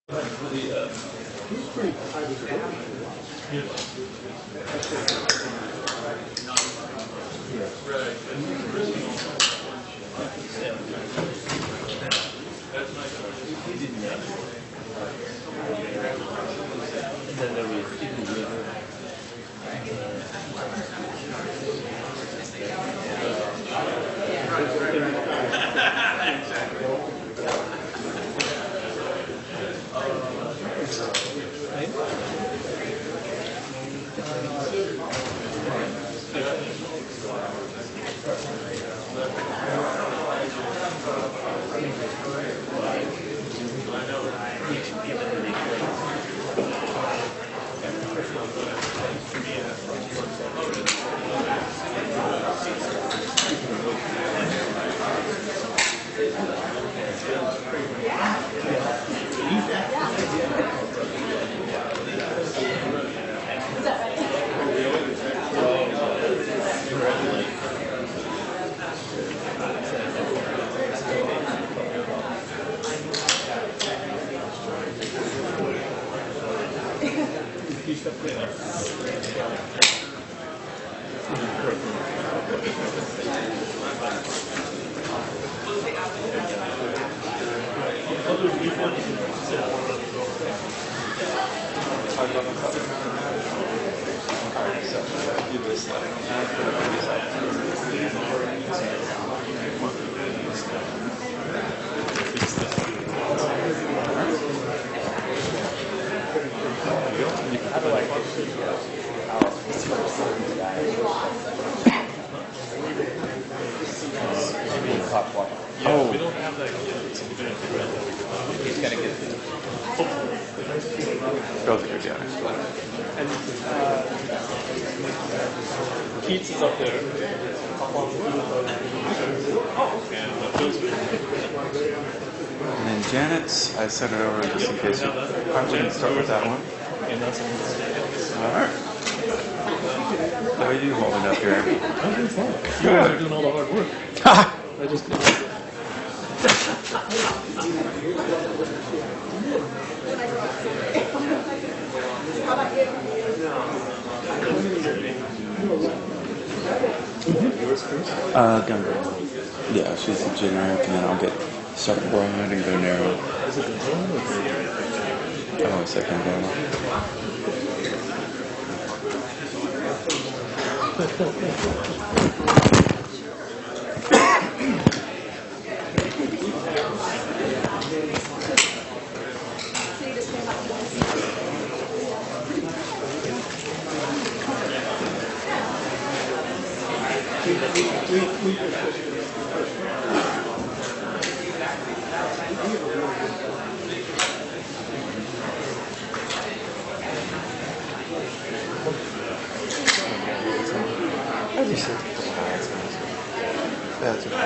He's pretty highly Oh, we don't have that yet, so we're going to figure out how we do it. He's going to get it. Girls are good, yeah. And Keats is up there. And then Janet's, I set it over just in case. I'm going to start with that one. And that's Alright. How are you holding up here? I'm doing fine. You guys are doing all the hard work. I just... Gunner. Yeah, she's a generic, and then I'll get start broad and go narrow. Is it the one or the... Oh, second go. That's okay.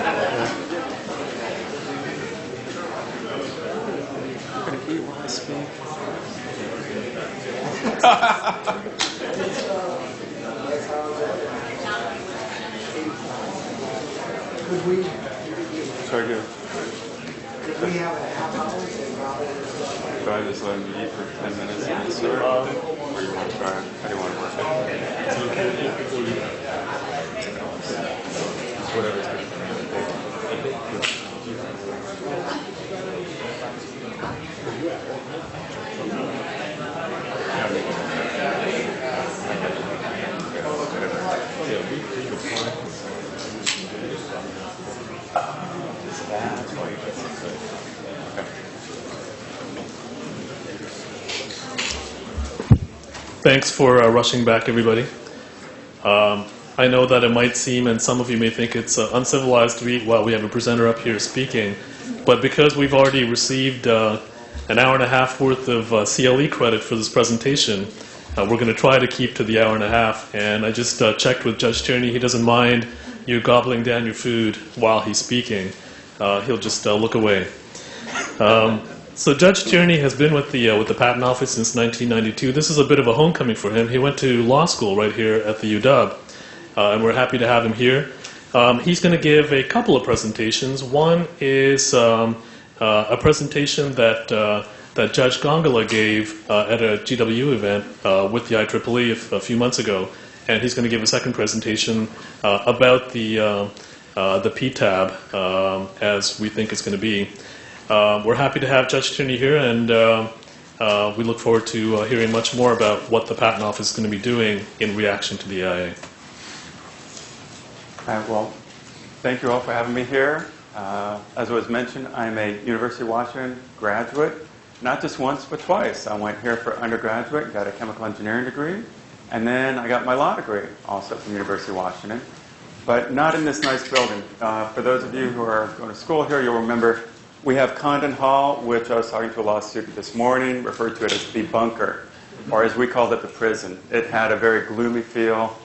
I'm going to eat while I speak. Could we, Sorry, good. if we have a half hour, Do I just let him eat for 10 minutes and then start? Or you want to try it? How do you want to work it? Whatever's good. Thanks for rushing back, everybody. I know that it might seem, and some of you may think it's uncivilized to eat while we have a presenter up here speaking, but because we've already received an hour and a half worth of CLE credit for this presentation, we're going to try to keep to the hour and a half. And I just checked with Judge Tierney. He doesn't mind you gobbling down your food while he's speaking. He'll just look away. So Judge Tierney has been with the Patent Office since 1992. This is a bit of a homecoming for him. He went to law school right here at the UW, and we're happy to have him here. He's going to give a couple of presentations. One is a presentation that that Judge Gongola gave at a GW event with the IEEE a few months ago, and he's going to give a second presentation about the PTAB as we think it's going to be. We're happy to have Judge Tierney here, and we look forward to hearing much more about what the Patent Office is going to be doing in reaction to the IA. Well, thank you all for having me here. As was mentioned, I'm a University of Washington graduate, not just once, but twice. I went here for undergraduate, got a chemical engineering degree, and then I got my law degree, also from University of Washington, but not in this nice building. For those of you who are going to school here, you'll remember we have Condon Hall, which I was talking to a law student this morning, referred to it as the bunker, or as we called it, the prison. It had a very gloomy feel.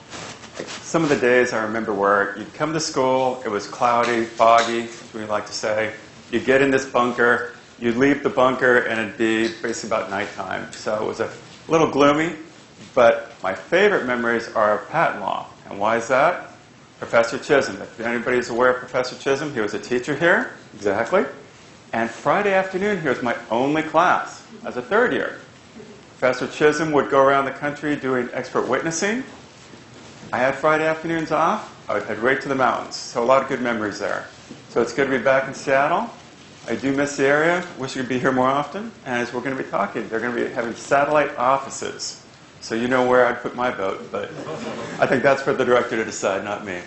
Some of the days I remember where you'd come to school, it was cloudy, foggy, as we like to say. You'd get in this bunker, you'd leave the bunker, and it'd be basically about nighttime. So it was a little gloomy, but my favorite memories are of patent law. And why is that? Professor Chisholm. If anybody's aware of Professor Chisholm, he was a teacher here, exactly. And Friday afternoon, he was my only class as a third year. Professor Chisholm would go around the country doing expert witnessing. I had Friday afternoons off. I would head right to the mountains. So a lot of good memories there. So it's good to be back in Seattle. I do miss the area. Wish we could be here more often. And as we're going to be talking, they're going to be having satellite offices. So you know where I'd put my vote. But I think that's for the director to decide, not me.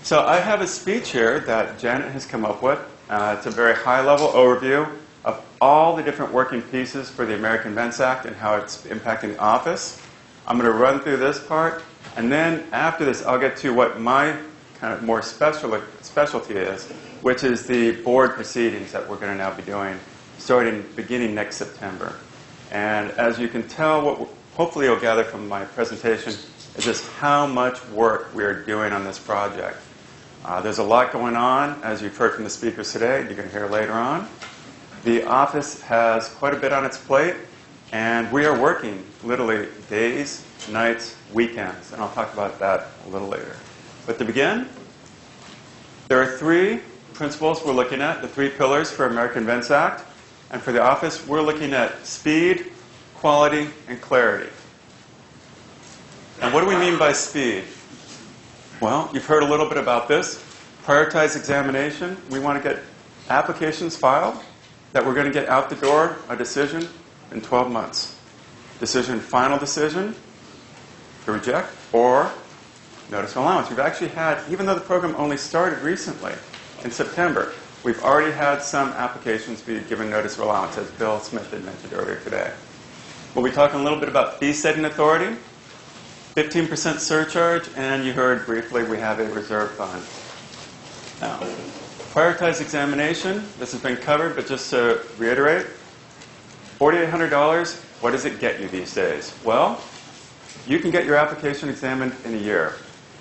So I have a speech here that Janet has come up with. It's a very high-level overview of all the different working pieces for the American Invents Act and how it's impacting the office. I'm going to run through this part. And then after this, I'll get to what my kind of more specialty is, which is the board proceedings that we're going to now be doing, beginning next September. And as you can tell, what hopefully you'll gather from my presentation is just how much work we are doing on this project. There's a lot going on, as you've heard from the speakers today, and you're going to hear later on. The office has quite a bit on its plate, and we are working literally days, nights, weekends, and I'll talk about that a little later. But to begin, there are three principles we're looking at, the three pillars for American Invents Act. And for the office, we're looking at speed, quality, and clarity. And what do we mean by speed? Well, you've heard a little bit about this. Prioritize examination. We want to get applications filed that we're going to get out the door, a decision in 12 months. Final decision to reject or notice of allowance. We've actually had, even though the program only started recently, in September, we've already had some applications be given notice of allowance, as Bill Smith had mentioned earlier today. We'll be talking a little bit about fee setting authority, 15% surcharge, and you heard briefly we have a reserve fund. Now, prioritize examination. This has been covered, but just to reiterate, $4,800, what does it get you these days? Well, you can get your application examined in a year.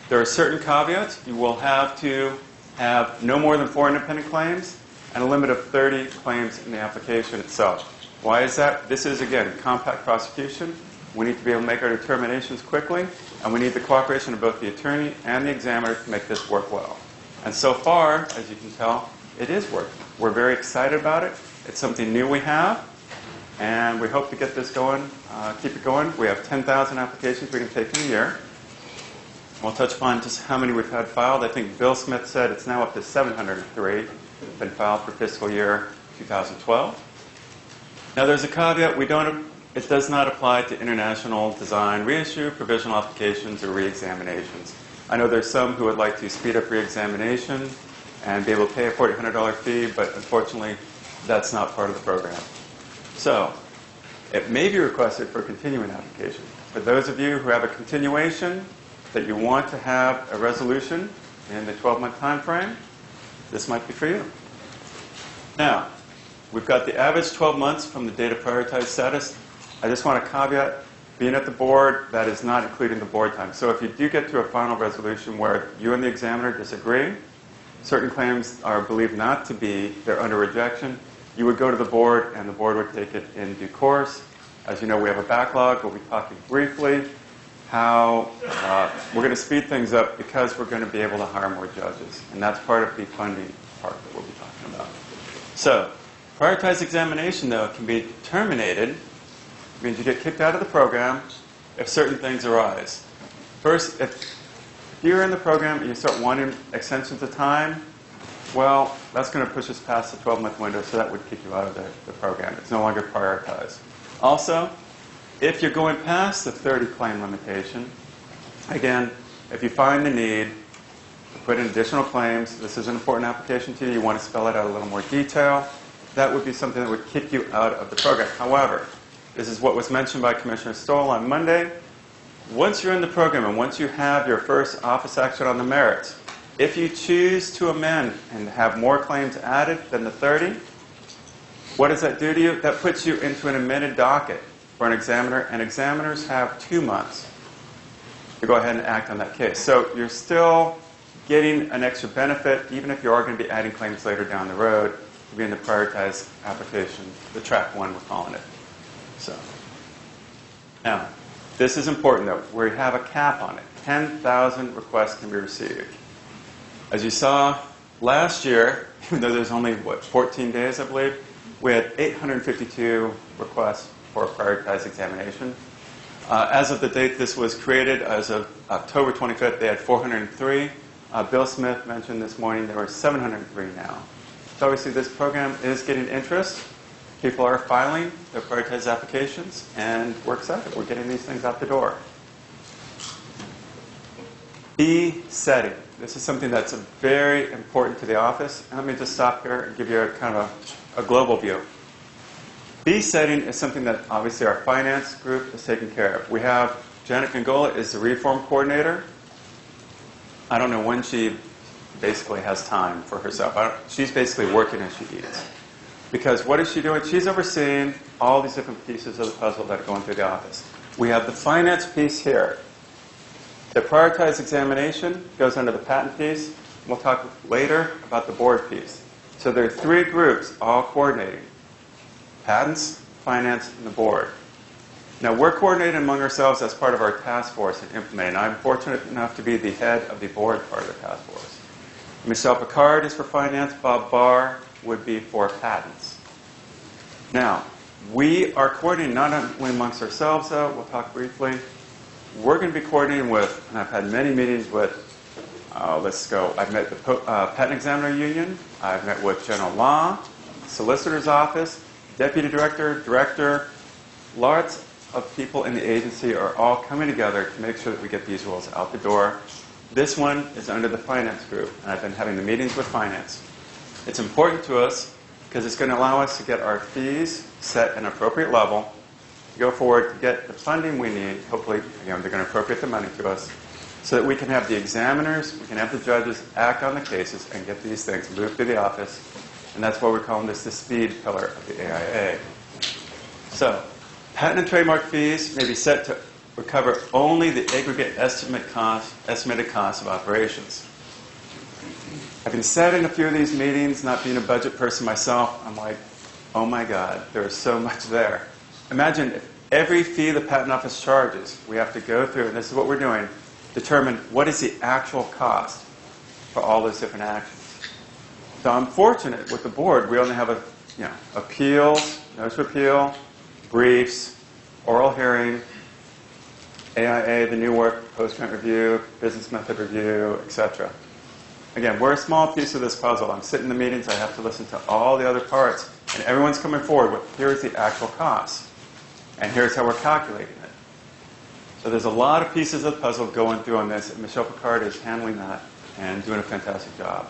There are certain caveats. You will have to have no more than 4 independent claims and a limit of 30 claims in the application itself. Why is that? This is, again, compact prosecution. We need to be able to make our determinations quickly, and we need the cooperation of both the attorney and the examiner to make this work well. And so far, as you can tell, it is working. We're very excited about it. It's something new we have, and we hope to get this going, keep it going. We have 10,000 applications we can take in a year. We'll touch upon just how many we've had filed. I think Bill Smith said it's now up to 703 been filed for fiscal year 2012. Now there's a caveat. It does not apply to international design reissue, provisional applications, or re-examinations. I know there's some who would like to speed up re-examination and be able to pay a $4,800 fee, but unfortunately that's not part of the program. So it may be requested for a continuing application. For those of you who have a continuation that you want to have a resolution in the 12-month time frame, this might be for you. Now, we've got the average 12 months from the date of prioritized status. I just want to caveat, being at the board, that is not including the board time. So if you do get to a final resolution where you and the examiner disagree, certain claims are believed not to be, they're under rejection, you would go to the board and the board would take it in due course. As you know, we have a backlog. We'll be talking briefly how we're going to speed things up because we're going to be able to hire more judges. And that's part of the funding part that we'll be talking about. So, Prioritized examination, though, can be terminated. It means you get kicked out of the program if certain things arise. First, if you're in the program and you start wanting extensions of time, well, that's going to push us past the 12-month window, so that would kick you out of the program. It's no longer prioritized. Also, if you're going past the 30 claim limitation, again, if you find the need to put in additional claims, this is an important application to you, you want to spell it out in a little more detail, that would be something that would kick you out of the program. However, this is what was mentioned by Commissioner Stoll on Monday. Once you're in the program and once you have your first office action on the merits, if you choose to amend and have more claims added than the 30, what does that do to you? That puts you into an amended docket for an examiner, and examiners have 2 months to go ahead and act on that case. So you're still getting an extra benefit, even if you are going to be adding claims later down the road, to be in the prioritized application, the Track 1 we're calling it. So, now, this is important though. We have a cap on it. 10,000 requests can be received. As you saw last year, even though there's only, 14 days, I believe, we had 852 requests for a prioritized examination. As of the date this was created, as of October 25th, they had 403. Bill Smith mentioned this morning there were 703 now. So obviously this program is getting interest. People are filing their prioritized applications, and we're excited. We're getting these things out the door. Fee setting. This is something that's very important to the office. And let me just stop here and give you a kind of a global view. Fee setting is something that obviously our finance group is taking care of. We have Janet Gongola is the reform coordinator. I don't know when she basically has time for herself. She's basically working as she eats. Because what is she doing? She's overseeing all these different pieces of the puzzle that are going through the office. We have the finance piece here. The prioritized examination goes under the patent piece. We'll talk later about the board piece. So there are 3 groups all coordinating. Patents, finance, and the board. Now we're coordinating among ourselves as part of our task force in implementing. I'm fortunate enough to be the head of the board part of the task force. Michelle Picard is for finance. Bob Barr would be for patents. Now, we are coordinating not only amongst ourselves, though. We'll talk briefly. We're going to be coordinating with, and I've had many meetings with, let's go. I've met the Patent Examiner Union. I've met with General Law, Solicitor's Office, Deputy Director, Director. Lots of people in the agency are all coming together to make sure that we get these rules out the door. This one is under the finance group, and I've been having the meetings with finance. It's important to us because it's going to allow us to get our fees set at an appropriate level, to go forward to get the funding we need. Hopefully, they're going to appropriate the money to us so that we can have the examiners, we can have the judges act on the cases and get these things moved through the office. And that's why we're calling this the speed pillar of the AIA. So, patent and trademark fees may be set to recover only the aggregate estimated cost of operations. Having sat in a few of these meetings, not being a budget person myself, I'm like, oh my God, there's so much there. Imagine if every fee the Patent Office charges, we have to go through, and this is what we're doing, determine what is the actual cost for all those different actions. So I'm fortunate with the board, we only have appeals, notice of appeal, briefs, oral hearing, AIA, the new work, post-grant review, business method review, etc. Again, we're a small piece of this puzzle. I'm sitting in the meetings, I have to listen to all the other parts, and everyone's coming forward with, here's the actual cost, and here's how we're calculating it. So there's a lot of pieces of the puzzle going through on this, and Michelle Picard is handling that and doing a fantastic job.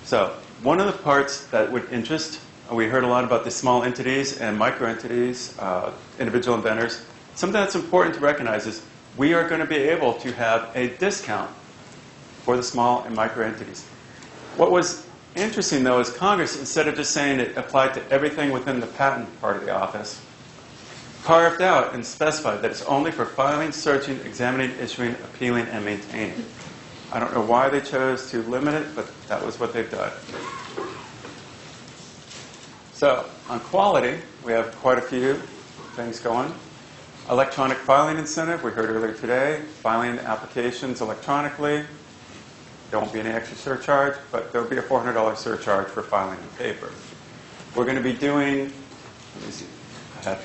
So one of the parts that would interest, we heard a lot about the small entities and micro entities, individual inventors. Something that's important to recognize is we are going to be able to have a discount for the small and micro entities. What was interesting, though, is Congress, instead of just saying it applied to everything within the patent part of the office, carved out and specified that it's only for filing, searching, examining, issuing, appealing, and maintaining. I don't know why they chose to limit it, but that was what they've done. So, on quality, we have quite a few things going. Electronic filing incentive, we heard earlier today. Filing applications electronically. There won't be any extra surcharge, but there will be a $400 surcharge for filing in paper. We're going to be doing, let me see, I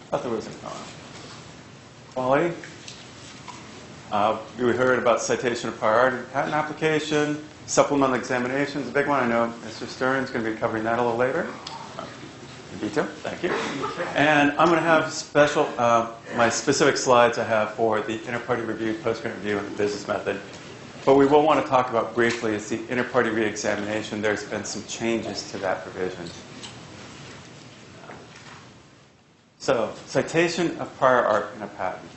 thought there was a quality. We heard about citation of prior art and patent application. Supplemental examination is a big one. I know Mr. Stern's going to be covering that a little later. In detail, thank you. And I'm going to have special, my specific slides I have for the inter-party review, post-grant review, and the business method. But we will want to talk about briefly is the inter-party re-examination. There's been some changes to that provision. So, citation of prior art in a patent.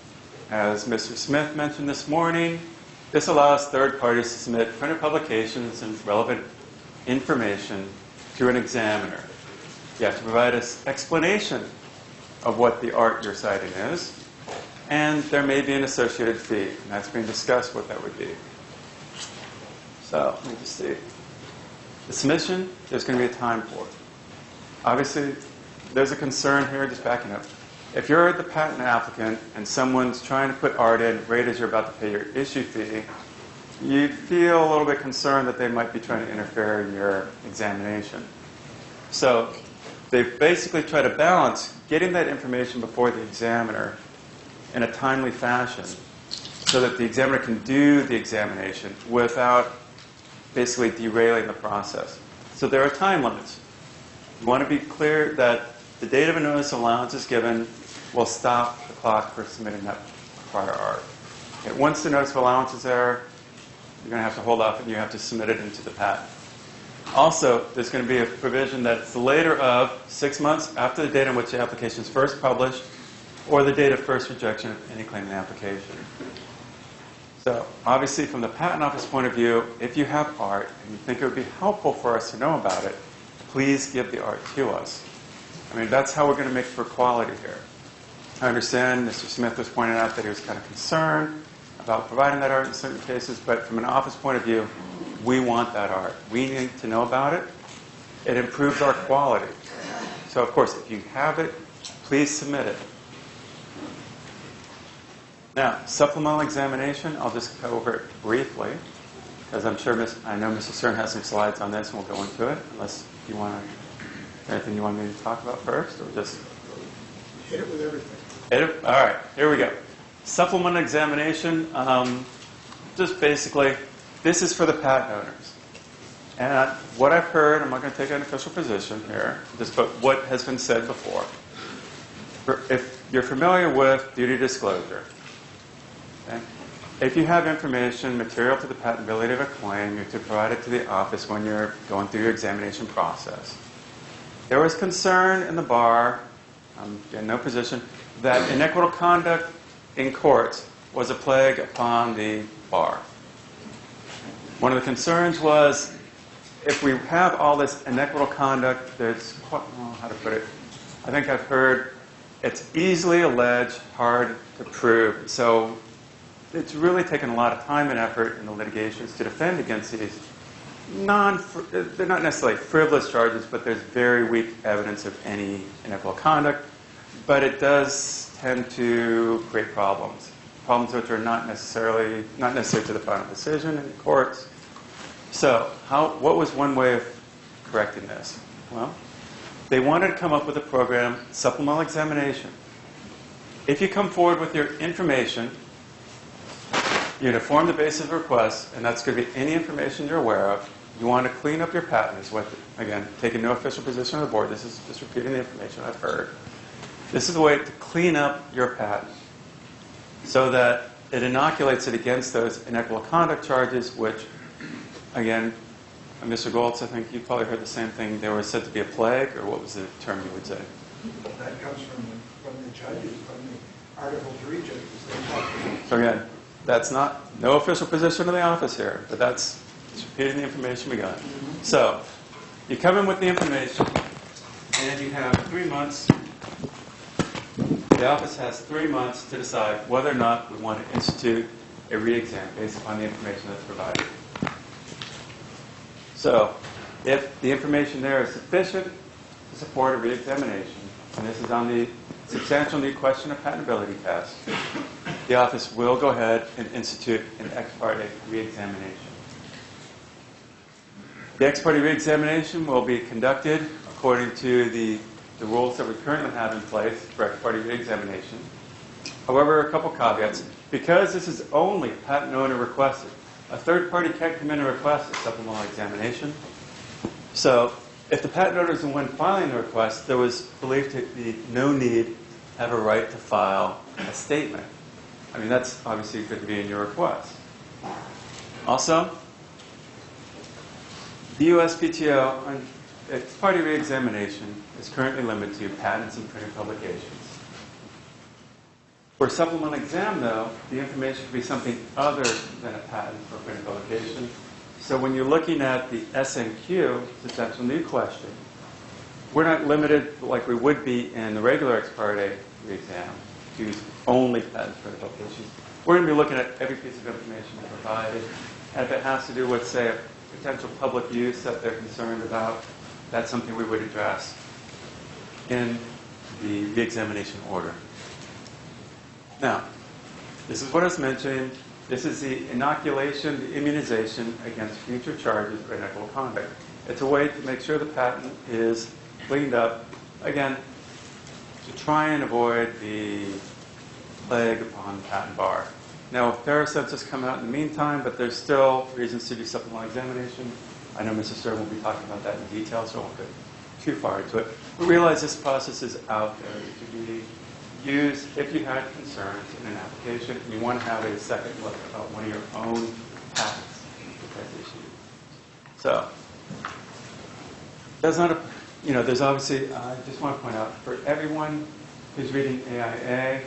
As Mr. Smith mentioned this morning, this allows third parties to submit printed publications and relevant information to an examiner. You have to provide an explanation of what the art you're citing is, and there may be an associated fee, and that's being discussed what that would be. So, let me just see. The submission, there's going to be a time for it. Obviously, there's a concern here, just backing up. If you're the patent applicant and someone's trying to put art in right as you're about to pay your issue fee, you feel a little bit concerned that they might be trying to interfere in your examination. So they basically try to balance getting that information before the examiner in a timely fashion so that the examiner can do the examination without basically derailing the process. So there are time limits. You want to be clear that the date of a notice of allowance is given will stop the clock for submitting that prior art. Okay, once the notice of allowance is there, you're going to have to hold off and you have to submit it into the patent. Also, there's going to be a provision that's later of 6 months after the date on which the application is first published or the date of first rejection of any claim in the application. So, obviously, from the Patent Office point of view, if you have art and you think it would be helpful for us to know about it, please give the art to us. I mean, that's how we're going to make for quality here. I understand Mr. Smith was pointing out that he was kind of concerned about providing that art in certain cases, but from an office point of view, we want that art. We need to know about it. It improves our quality. So, of course, if you have it, please submit it. Now, supplemental examination, I'll just go over it briefly, because I'm sure I know Mr. Stern has some slides on this, and we'll go into it, unless you want to, anything you want me to talk about first, or just Hit it with everything. hit it? All right, here we go. Supplemental examination, just basically, this is for the patent owners. And what I've heard, I'm not going to take an official position here, just but what has been said before. If you're familiar with duty disclosure, okay? If you have information material to the patentability of a claim, you have to provide it to the office when you're going through your examination process. There was concern in the bar, in no position, that inequitable conduct in courts was a plague upon the bar. One of the concerns was if we have all this inequitable conduct, there's, how to put it, I think I've heard it's easily alleged, hard to prove. So it's really taken a lot of time and effort in the litigations to defend against these they're not necessarily frivolous charges, but there's very weak evidence of any inequitable conduct. But it does tend to create problems. Problems which are not necessary to the final decision in the courts. So, what was one way of correcting this? Well, they wanted to come up with a program, supplemental examination. If you come forward with your information, you're going to form the basis of request, and that's going to be any information you're aware of. You want to clean up your patent, is what, again, taking no official position on the board. This is just repeating the information I've heard. This is the way to clean up your patent so that it inoculates it against those inequitable conduct charges, which, again, Mr. Goltz, I think you probably heard the same thing. They were said to be a plague, or what was the term you would say? That comes from the judges, from the Article 3 judges. So again, that's no official position of the office here, but that's just repeating the information we got. So, you come in with the information, and you have 3 months. The office has 3 months to decide whether or not we want to institute a re-exam based upon the information that's provided. So, if the information there is sufficient to support a re-examination, and this is on the substantial new question of patentability test, the office will go ahead and institute an ex parte re-examination. The ex parte re-examination will be conducted according to the rules that we currently have in place for ex parte re-examination. However, a couple caveats. Because this is only patent owner requested, a third party can't come in and request a supplemental examination. So if the patent owner is the one filing the request, there was believed to be no need to have a right to file a statement. I mean, that's obviously going to be in your request. Also, the USPTO on ex parte re-examination is currently limited to patents and printed publications. For a supplemental exam, though, the information could be something other than a patent or printed publication. So when you're looking at the SNQ, substantial new question, we're not limited like we would be in the regular ex parte re-exam to only patents, printed publications. We're going to be looking at every piece of information provided. And if it has to do with, say, a potential public use that they're concerned about, that's something we would address in the re-examination order. Now, this is what I was mentioning. This is the inoculation, the immunization against future charges of inequitable conduct. It's a way to make sure the patent is cleaned up, again, to try and avoid the plague upon the patent bar. Now, there are census come out in the meantime, but there's still reasons to do supplemental examination. I know Mr. Stern will be talking about that in detail, so I won't go too far into it. We realize this process is out there to be used if you had concerns in an application and you want to have a second look about one of your own patents that's issued. So, that's not a, there's obviously, I just want to point out, for everyone who's reading AIA,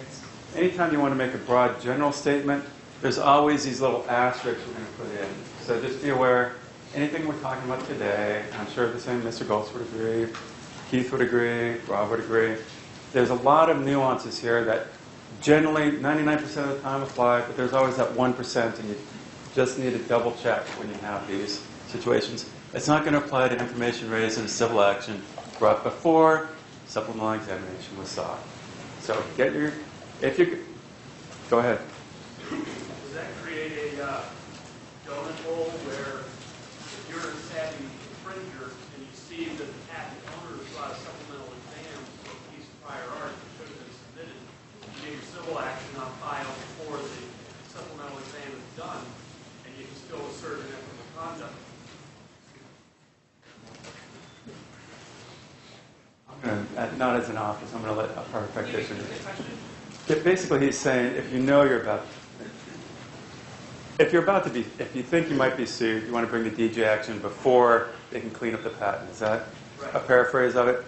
anytime you want to make a broad general statement, there's always these little asterisks we're going to put in. So just be aware, anything we're talking about today, I'm sure the same Mr. Goltz would agree, Keith would agree, Rob would agree. There's a lot of nuances here that generally 99% of the time apply, but there's always that 1%, and you just need to double check when you have these situations. It's not going to apply to information raised in a civil action brought before supplemental examination was sought. So get your, go ahead. Does that create a donut hole where if you're a savvy infringer and you see that the patent owner has brought a supplemental exam for a piece of prior art that should have been submitted, you get your civil action on file before the supplemental exam is done, and you can still assert inequitable conduct? Not as an office, I'm going to let a prior practitioner. Basically, he's saying if you know you're about, if you think you might be sued, you want to bring the DJ action before they can clean up the patent. Is that a paraphrase of it?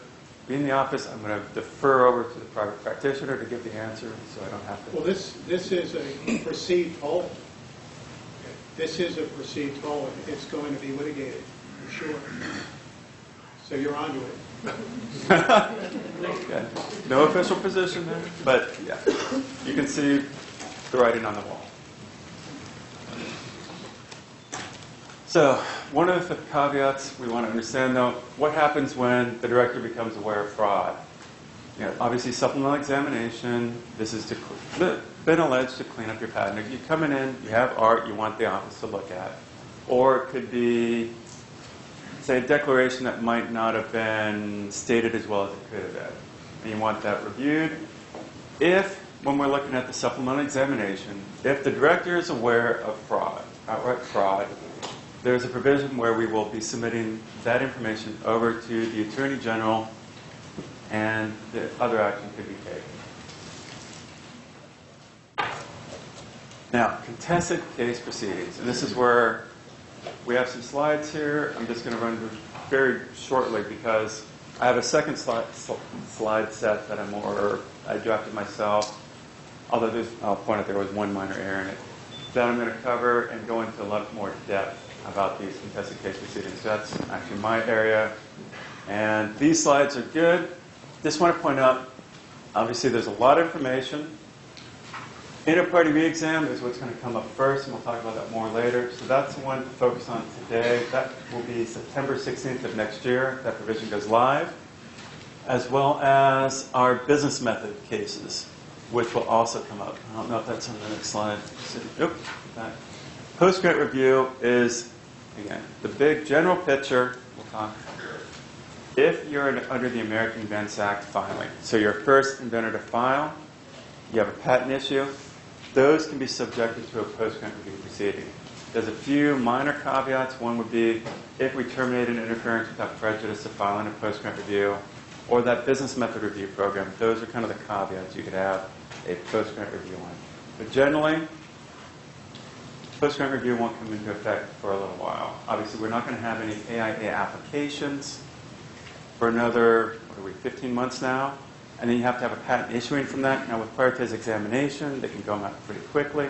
Be in the office, I'm going to defer over to the private practitioner to give the answer, so I don't have to. Well, this is a perceived hole. This is a perceived hole. It's going to be litigated, for sure. So you're onto it. Okay. No official position there, but yeah, you can see the writing on the wall. So one of the caveats we want to understand, though, what happens when the director becomes aware of fraud? Obviously, supplemental examination, this has been alleged to clean up your patent. If you're coming in, you have art you want the office to look at. Or it could be, say, a declaration that might not have been stated as well as it could have been. And you want that reviewed. If, when we're looking at the supplemental examination, if the director is aware of fraud, outright fraud, there's a provision where we will be submitting that information over to the Attorney General and the other action could be taken. Now, contested case proceedings. And this is where we have some slides here. I'm just going to run through very shortly because I have a second slide set that I drafted myself. Although I'll point out there was one minor error in it. That I'm going to cover and go into a lot more depth about these contested case proceedings. So that's actually my area. And these slides are good. Just want to point out, obviously there's a lot of information. Inter-party re-exam is what's going to come up first, and we'll talk about that more later. So that's the one to focus on today. That will be September 16th of next year. That provision goes live. As well as our business method cases, which will also come up. I don't know if that's on the next slide. Post-grant review is again, the big general picture, we'll talk. If you're under the American Invents Act filing, so you're first inventor to file, you have a patent issue, those can be subjected to a post-grant review proceeding. There's a few minor caveats. One would be if we terminate an interference without prejudice to filing a post-grant review, or that business method review program. Those are kind of the caveats you could have a post-grant review on. But generally, post-grant review won't come into effect for a little while. Obviously, we're not going to have any AIA applications for another, 15 months now. And then you have to have a patent issuing from that. Now, with prioritized examination, they can go out pretty quickly.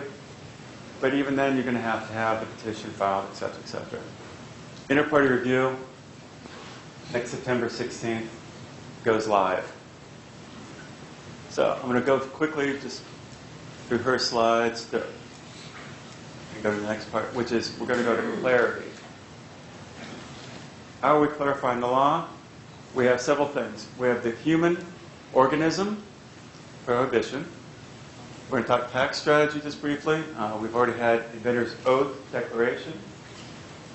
But even then, you're going to have the petition filed, et cetera, et cetera. Inter-party review, next September 16th, goes live. So I'm going to go quickly just through her slides. And go to the next part, which is we're going to go to clarity. How are we clarifying the law? We have several things. We have the human organism prohibition. We're going to talk tax strategy just briefly. We've already had inventor's oath declaration.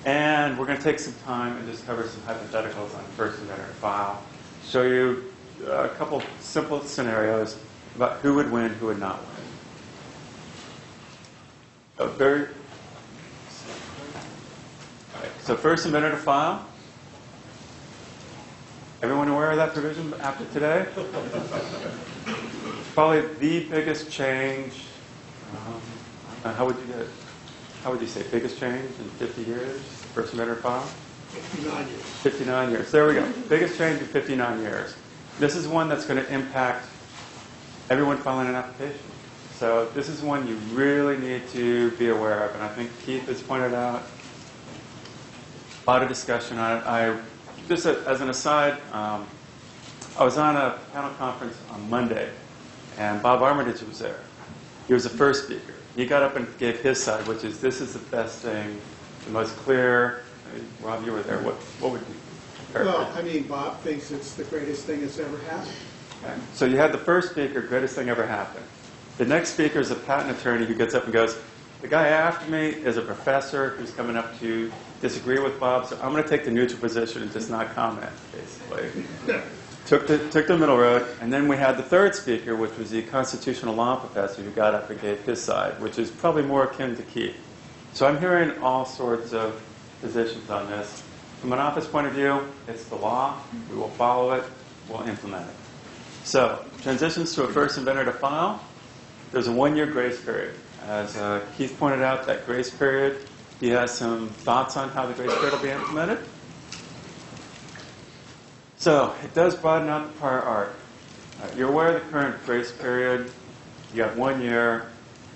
And we're going to take some time and just cover some hypotheticals on first inventor file. Show you a couple simple scenarios about who would win, who would not win. So first inventor to file. Everyone aware of that provision after today? Probably the biggest change. How would you say biggest change in 50 years? First inventor file. 59 years. 59 years. There we go. Biggest change in 59 years. This is one that's going to impact everyone filing an application. So this is one you really need to be aware of. And I think Keith has pointed out a lot of discussion on it. Just as an aside, I was on a panel conference on Monday, and Bob Armitage was there. He was the first speaker. He got up and gave his side, which is this is the best thing, the most clear. Rob, you were there. What would you paraphrase? Well, I mean, Bob thinks it's the greatest thing that's ever happened. Okay. So you had the first speaker, greatest thing ever happened. The next speaker is a patent attorney who gets up and goes, the guy after me is a professor who's coming up to disagree with Bob, so I'm going to take the neutral position and just not comment, basically. Took the middle road, and then we had the third speaker, which was the constitutional law professor who got up and gave his side, which is probably more akin to Keith. So I'm hearing all sorts of positions on this. From an office point of view, it's the law. We will follow it. We'll implement it. So transitions to a first inventor to file. There's a 1-year grace period. As Keith pointed out, that grace period, he has some thoughts on how the grace period will be implemented. So it does broaden out the prior art. You're aware of the current grace period. You have 1 year.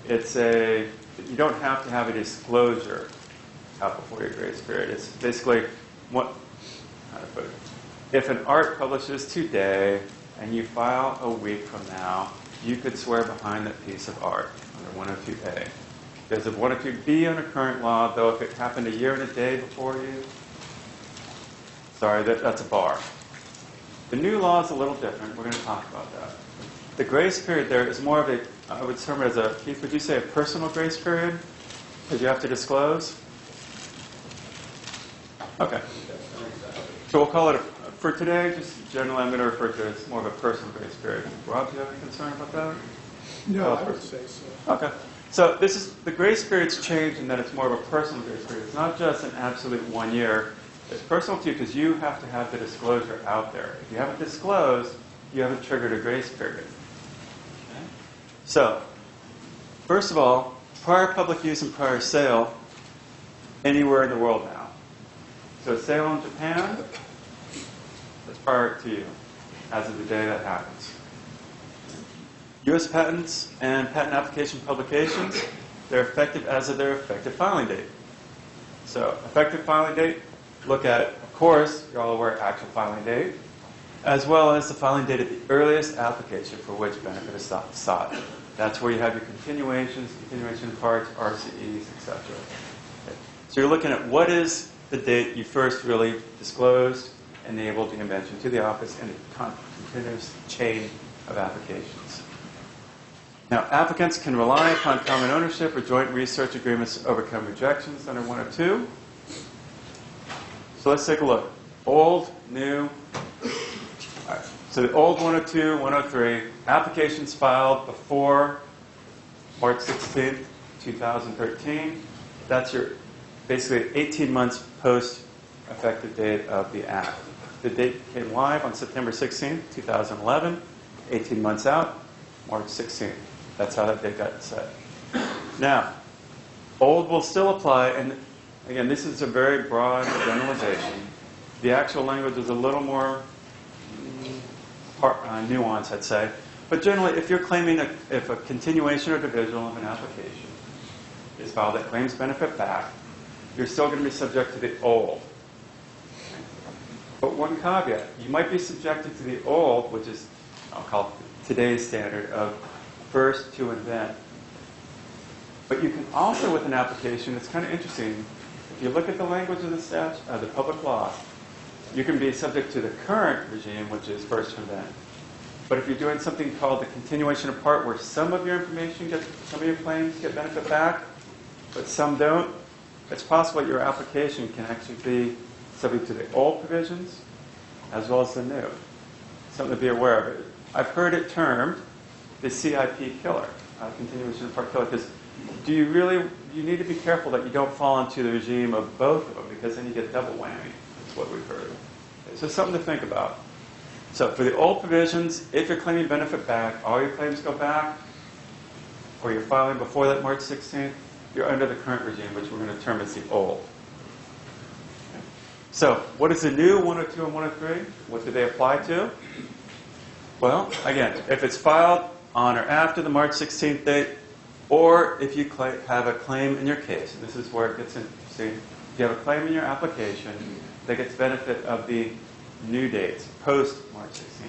You don't have to have a disclosure out before your grace period. It's basically how to put it. If an art publishes today and you file a week from now, you could swear behind that piece of art under 102A. Because of 102B under current law, though, if it happened a year and a day before you, sorry, that's a bar. The new law is a little different. We're going to talk about that. The grace period there is more of a, I would term it as a, Keith, would you say a personal grace period? Because you have to disclose? Okay. So we'll call it, for today, just generally I'm going to refer to it as more of a personal grace period. Rob, do you have any concern about that? No, I would say so. Okay. So the grace period's changed in that it's more of a personal grace period. It's not just an absolute 1 year. It's personal to you because you have to have the disclosure out there. If you haven't disclosed, you haven't triggered a grace period. Okay? So, first of all, prior public use and prior sale anywhere in the world now. So sale in Japan, that's prior to you as of the day that happens. U.S. patents and patent application publications, they're effective as of their effective filing date. So effective filing date, look at, of course, you're all aware, actual filing date, as well as the filing date of the earliest application for which benefit is sought. That's where you have your continuation parts, RCEs, etc. Okay. So you're looking at what is the date you first really disclosed, enabled the invention to the office, and a continuous chain of applications. Now, applicants can rely upon common ownership or joint research agreements to overcome rejections under 102. So let's take a look. Old, new. All right. So the old 102, 103, applications filed before March 16th, 2013. That's your basically 18 months post effective date of the act. The date came live on September 16th, 2011. 18 months out, March 16th. That's how that date got set. Now, old will still apply, and again, this is a very broad generalization. The actual language is a little more nuanced, I'd say. But generally, if you're claiming if a continuation or divisional of an application is filed that claims benefit back, you're still going to be subject to the old. But one caveat, you might be subjected to the old, which is, I'll call it today's standard of first to invent. But you can also, with an application, it's kind of interesting, if you look at the language of the statute, the public law, you can be subject to the current regime, which is first to invent. But if you're doing something called the continuation of part, where some of your information some of your claims get benefit back, but some don't, it's possible that your application can actually be subject to the old provisions as well as the new. Something to be aware of. I've heard it termed the CIP killer, continuation of part killer, because you need to be careful that you don't fall into the regime of both of them, because then you get double whammy. That's what we've heard. So something to think about. So for the old provisions, if you're claiming benefit back, all your claims go back, or you're filing before that March 16th, you're under the current regime, which we're going to term as the old. So what is the new 102 and 103? What do they apply to? Well, again, if it's filed on or after the March 16th date, or if you have a claim in your case, and this is where it gets interesting, if you have a claim in your application that gets benefit of the new dates, post March 16th.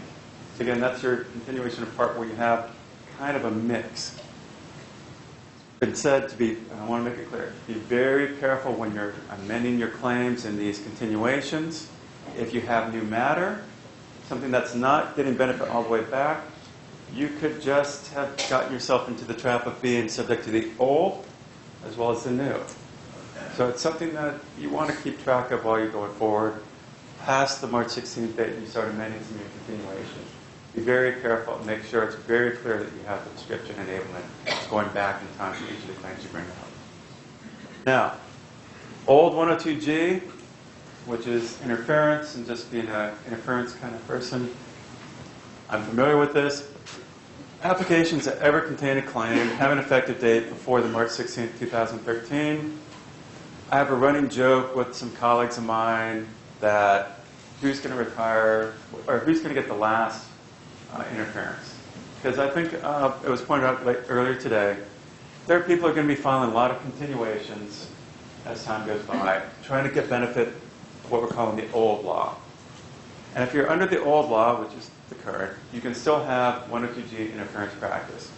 So again, that's your continuation of part where you have kind of a mix. It's been said to be, and I want to make it clear, be very careful when you're amending your claims in these continuations. If you have new matter, something that's not getting benefit all the way back, you could just have gotten yourself into the trap of being subject to the old as well as the new. So it's something that you want to keep track of while you're going forward. Past the March 16th date, you start amending some of your continuations. Be very careful and make sure it's very clear that you have the description enablement. It's going back in time for each of the claims you bring up. Now, old 102G, which is interference and just being an interference kind of person. I'm familiar with this. Applications that ever contain a claim have an effective date before the March 16th, 2013. I have a running joke with some colleagues of mine that who's going to retire or who's going to get the last interference. Because I think it was pointed out earlier today, there are people who are going to be filing a lot of continuations as time goes by, trying to get benefit of what we're calling the old law. And if you're under the old law, which is the current, you can still have 102G interference practice.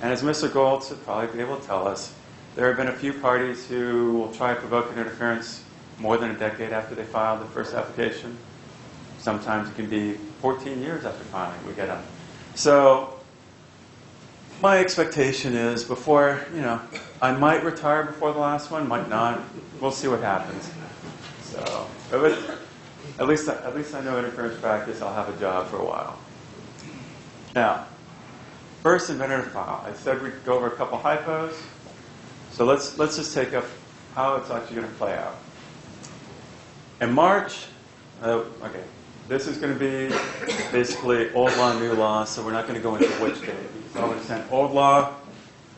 And as Mr. Goltz would probably be able to tell us, there have been a few parties who will try provoking interference more than a decade after they filed the first application. Sometimes it can be 14 years after filing we get them. So my expectation is before, I might retire before the last one, might not. We'll see what happens. So at least I know interference practice. I'll have a job for a while. Now, first inventor to file. I said we'd go over a couple hypos. So let's just take up how it's actually going to play out. In March, okay, this is going to be basically old law, new law, so we're not going to go into which date. So I'm going to send old law.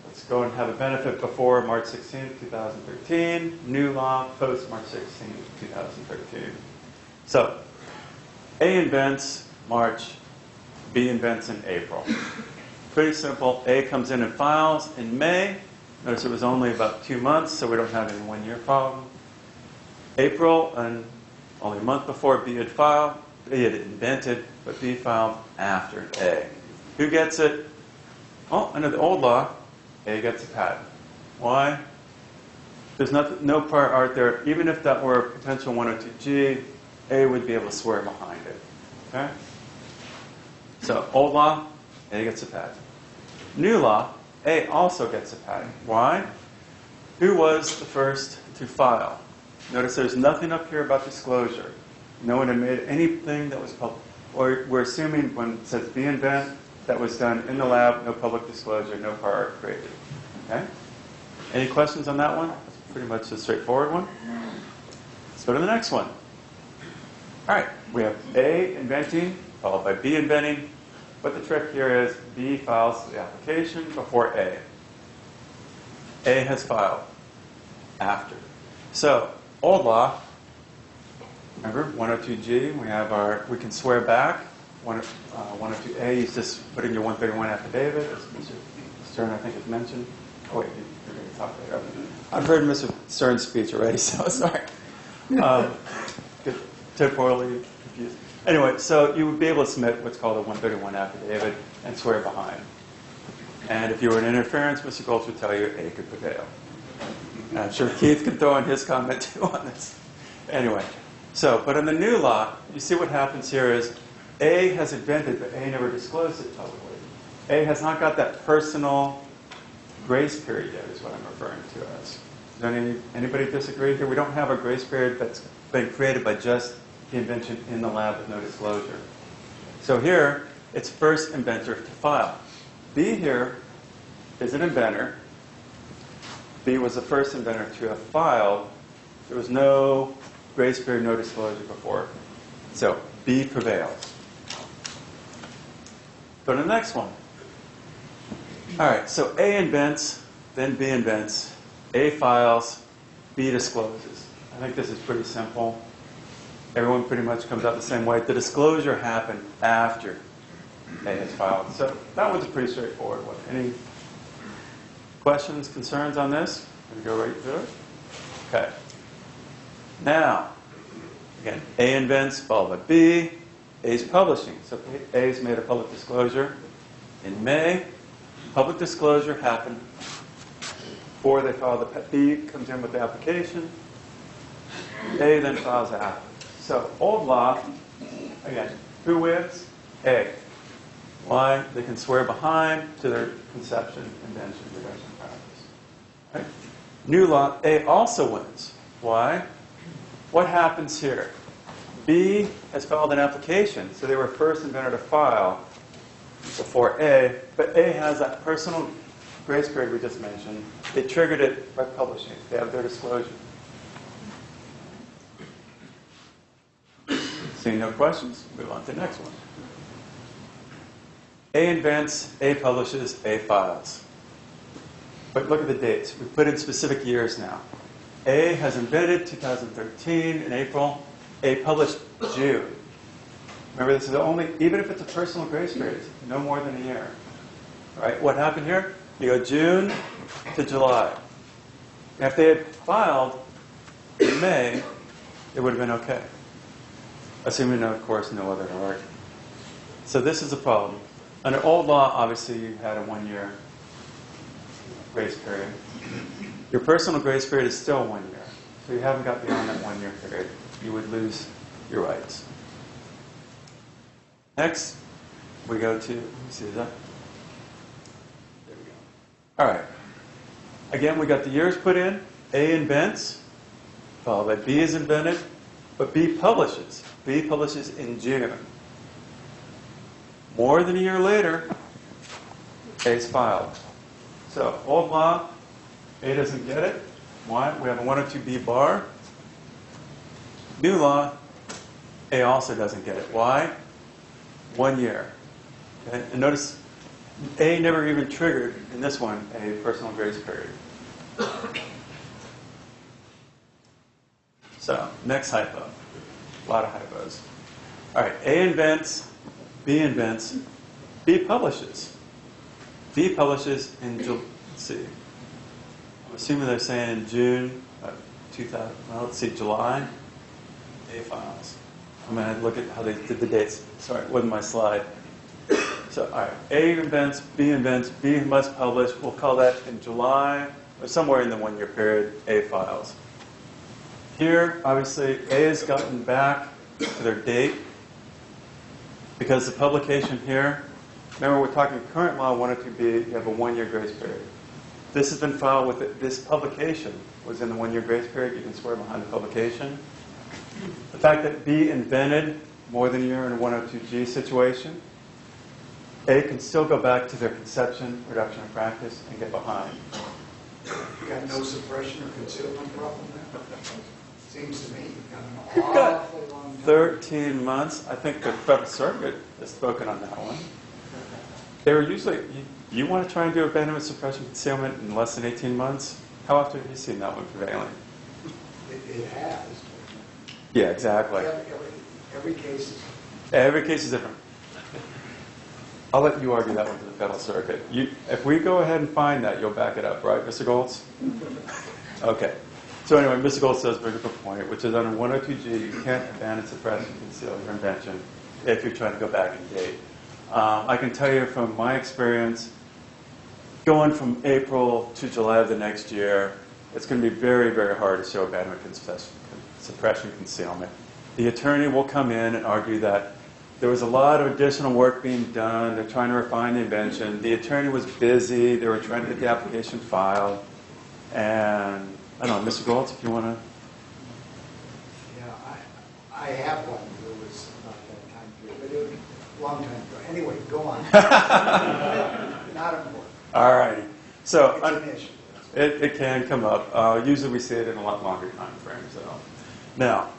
Let's go and have a benefit before March 16, 2013. New law, post March 16, 2013. So A invents March, B invents in April. Pretty simple. A comes in and files in May. Notice it was only about 2 months, so we don't have any one-year problem. April, and only a month before B had filed, B had invented, but B filed after A. Who gets it? Well, under the old law, A gets a patent. Why? There's no prior art there. Even if that were a potential 102G, A would be able to swear behind it. Okay? So, old law, A gets a patent. New law, A also gets a patent. Why? Who was the first to file? Notice there's nothing up here about disclosure. No one had made anything that was public. Or we're assuming when it says be invent, that was done in the lab, no public disclosure, no prior art created. Okay? Any questions on that one? That's pretty much a straightforward one. Let's go to the next one. All right, we have A, inventing, followed by B, inventing. But the trick here is B files the application before A. A has filed after. So, old law, remember, 102G, we can swear back. 102A is just put in your 131 affidavit, as Mr. Stern, I think, has mentioned. Oh, wait, you're going to talk later. I've heard Mr. Stern's speech already, so sorry. Get temporally confused. Anyway, so you would be able to submit what's called a 131 affidavit and swear behind. And if you were in interference, Mr. Goltz would tell you A could prevail. And I'm sure Keith can throw in his comment too on this. Anyway, but in the new law, you see what happens here is A has invented, but A never disclosed it publicly. A has not got that personal grace period yet, is what I'm referring to as. Does anybody disagree here? We don't have a grace period that's been created by just the invention in the lab with no disclosure. So here, it's first inventor to file. B here is an inventor. B was the first inventor to have filed. There was no grace period, no disclosure before. So B prevails. Go to the next one. All right, so A invents, then B invents, A files, B discloses. I think this is pretty simple. Everyone pretty much comes out the same way. The disclosure happened after A has filed. So that was a pretty straightforward one. Any questions, concerns on this? Can we go right through it? Okay. Now, again, A invents, followed by B. A is publishing. So A has made a public disclosure. In May, public disclosure happened before they file the B comes in with the application. A then files after. So old law, again, who wins? A. Why? They can swear behind to their conception, invention, production, practice. Right? New law, A also wins. Why? What happens here? B has filed an application, so they were first inventor to file before A, but A has that personal grace period we just mentioned. They triggered it by publishing. They have their disclosure. Seeing no questions, move on to the next one. A invents, A publishes, A files. But look at the dates. We put in specific years now. A has invented 2013 in April. A published June. Remember, this is only, even if it's a personal grace period, no more than a year. All right, what happened here? You go June to July. And if they had filed in May, it would have been okay. Assuming, of course, no other art. So this is a problem. Under old law, obviously, you had a 1 year grace period. Your personal grace period is still 1 year. So you haven't got beyond that 1 year period. You would lose your rights. Next, we go to, let me see that. There we go. All right. Again, we got the years put in. A invents, followed by B is invented, but B publishes. B publishes in June. More than a year later, A is filed. So, old law, A doesn't get it. Why? We have a 102B bar. New law, A also doesn't get it. Why? 1 year. Okay? And notice, A never even triggered, in this one, a personal grace period. So, next hypo. A lot of hypos. All right, A invents, B invents, B publishes. B publishes in, let's see, I'm assuming they're saying in June 2000, well, let's see, July, A files. I'm going to look at how they did the dates. Sorry, it wasn't my slide. So, all right, A invents, B must publish. We'll call that in July, or somewhere in the 1 year period, A files. Here, obviously, A has gotten back to their date because the publication here, remember we're talking current law 102B, you have a 1 year grace period. This has been filed with this publication was in the 1-year grace period, you can swear behind the publication. The fact that B invented more than a year in a 102G situation, A can still go back to their conception, production, and practice and get behind. You got no suppression or concealment problem there? Seems to me you've You've got got an awfully long time. 13 months. I think the Federal Circuit has spoken on that one. They were usually, you want to try and do abandonment, suppression, concealment in less than 18 months? How often have you seen that one prevailing? It has. Yeah, exactly. Every case is. Every case is different. I'll let you argue that one to the Federal Circuit. If we go ahead and find that, you'll back it up, right, Mr. Goltz? Okay. So anyway, Mr. Goltz does bring up a point, which is under 102G, you can't abandon, suppress, and conceal your invention if you're trying to go back and date. I can tell you from my experience, going from April to July of the next year, it's going to be very, very hard to show abandonment, suppression, concealment. The attorney will come in and argue that there was a lot of additional work being done. They're trying to refine the invention. The attorney was busy. They were trying to get the application filed. And I don't know, Mr. Goltz, if you want to. Yeah, I have one. It was not that time period, but it was a long time ago. Anyway, go on. Not important. All righty. So It's an issue. it can come up. Usually we see it in a lot longer time frames, though. Now,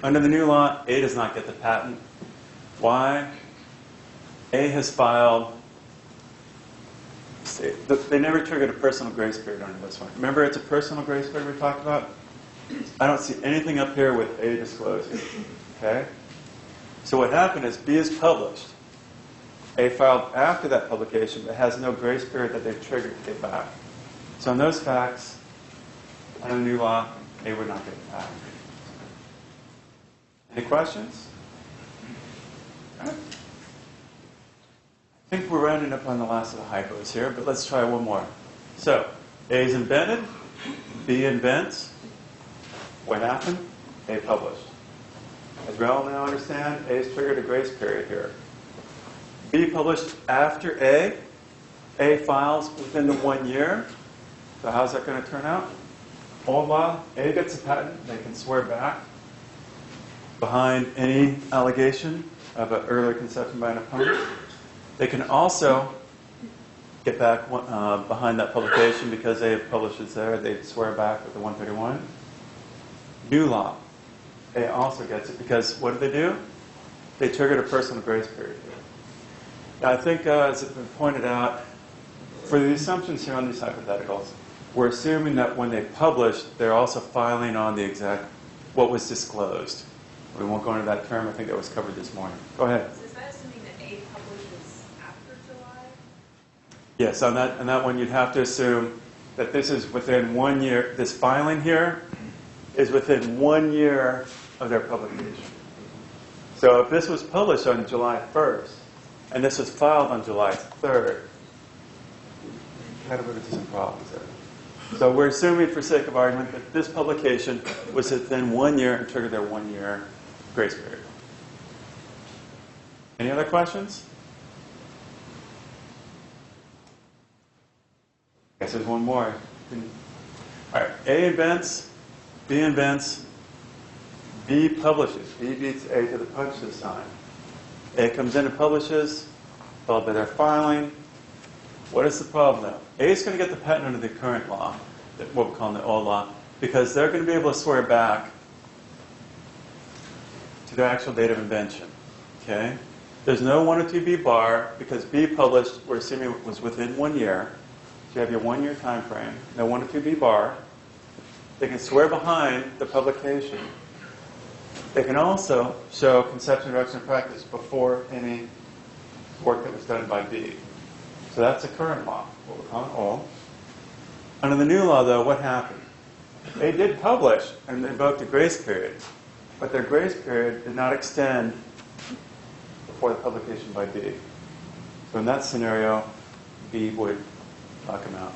under the new law, A does not get the patent. Why? A has filed. See, they never triggered a personal grace period under this one. Remember, it's a personal grace period we talked about? I don't see anything up here with A disclosing. Okay? So what happened is B is published. A filed after that publication, but has no grace period that they've triggered to get back. So in those facts, under the new law, A would not get the patent. Any questions? Okay. I think we're rounding up on the last of the hypos here, but let's try one more. So, A is invented, B invents. What happened? A published. As we all now understand, A has triggered a grace period here. B published after A files within the 1 year. So how's that going to turn out? Old law, A gets a patent, they can swear back behind any allegation of an earlier conception by an opponent. They can also get back behind that publication because they have published it there. They swear back with the 131. New law, A also gets it because what did they do? They triggered a personal grace period here. Now, I think, as it's been pointed out, for the assumptions here on these hypotheticals, we're assuming that when they publish, they're also filing on the exact what was disclosed. We won't go into that term. I think that was covered this morning. Go ahead. So is that assuming that A publishes after July? Yes, on that one, you'd have to assume that this is within 1 year. This filing here is within 1 year of their publication. So if this was published on July 1st, and this was filed on July 3rd, kind of run into some problems there. So we're assuming, for sake of argument, that this publication was within 1 year and triggered their 1 year grace period. Any other questions? I guess there's one more. All right, A invents, B invents, B publishes. B beats A to the punch this time. A comes in and publishes, followed by their filing. What is the problem now? A is going to get the patent under the current law, what we call the old law, because they're going to be able to swear back to their actual date of invention. Okay? There's no 102B bar because B published, we're assuming it was within 1 year. So you have your 1 year time frame, no 102B bar. They can swear behind the publication. They can also show conception, direction, and practice before any work that was done by B. So that's the current law, what we're calling old. Under the new law, though, what happened? They did publish and invoked a grace period, but their grace period did not extend before the publication by B. So in that scenario, B would lock them out.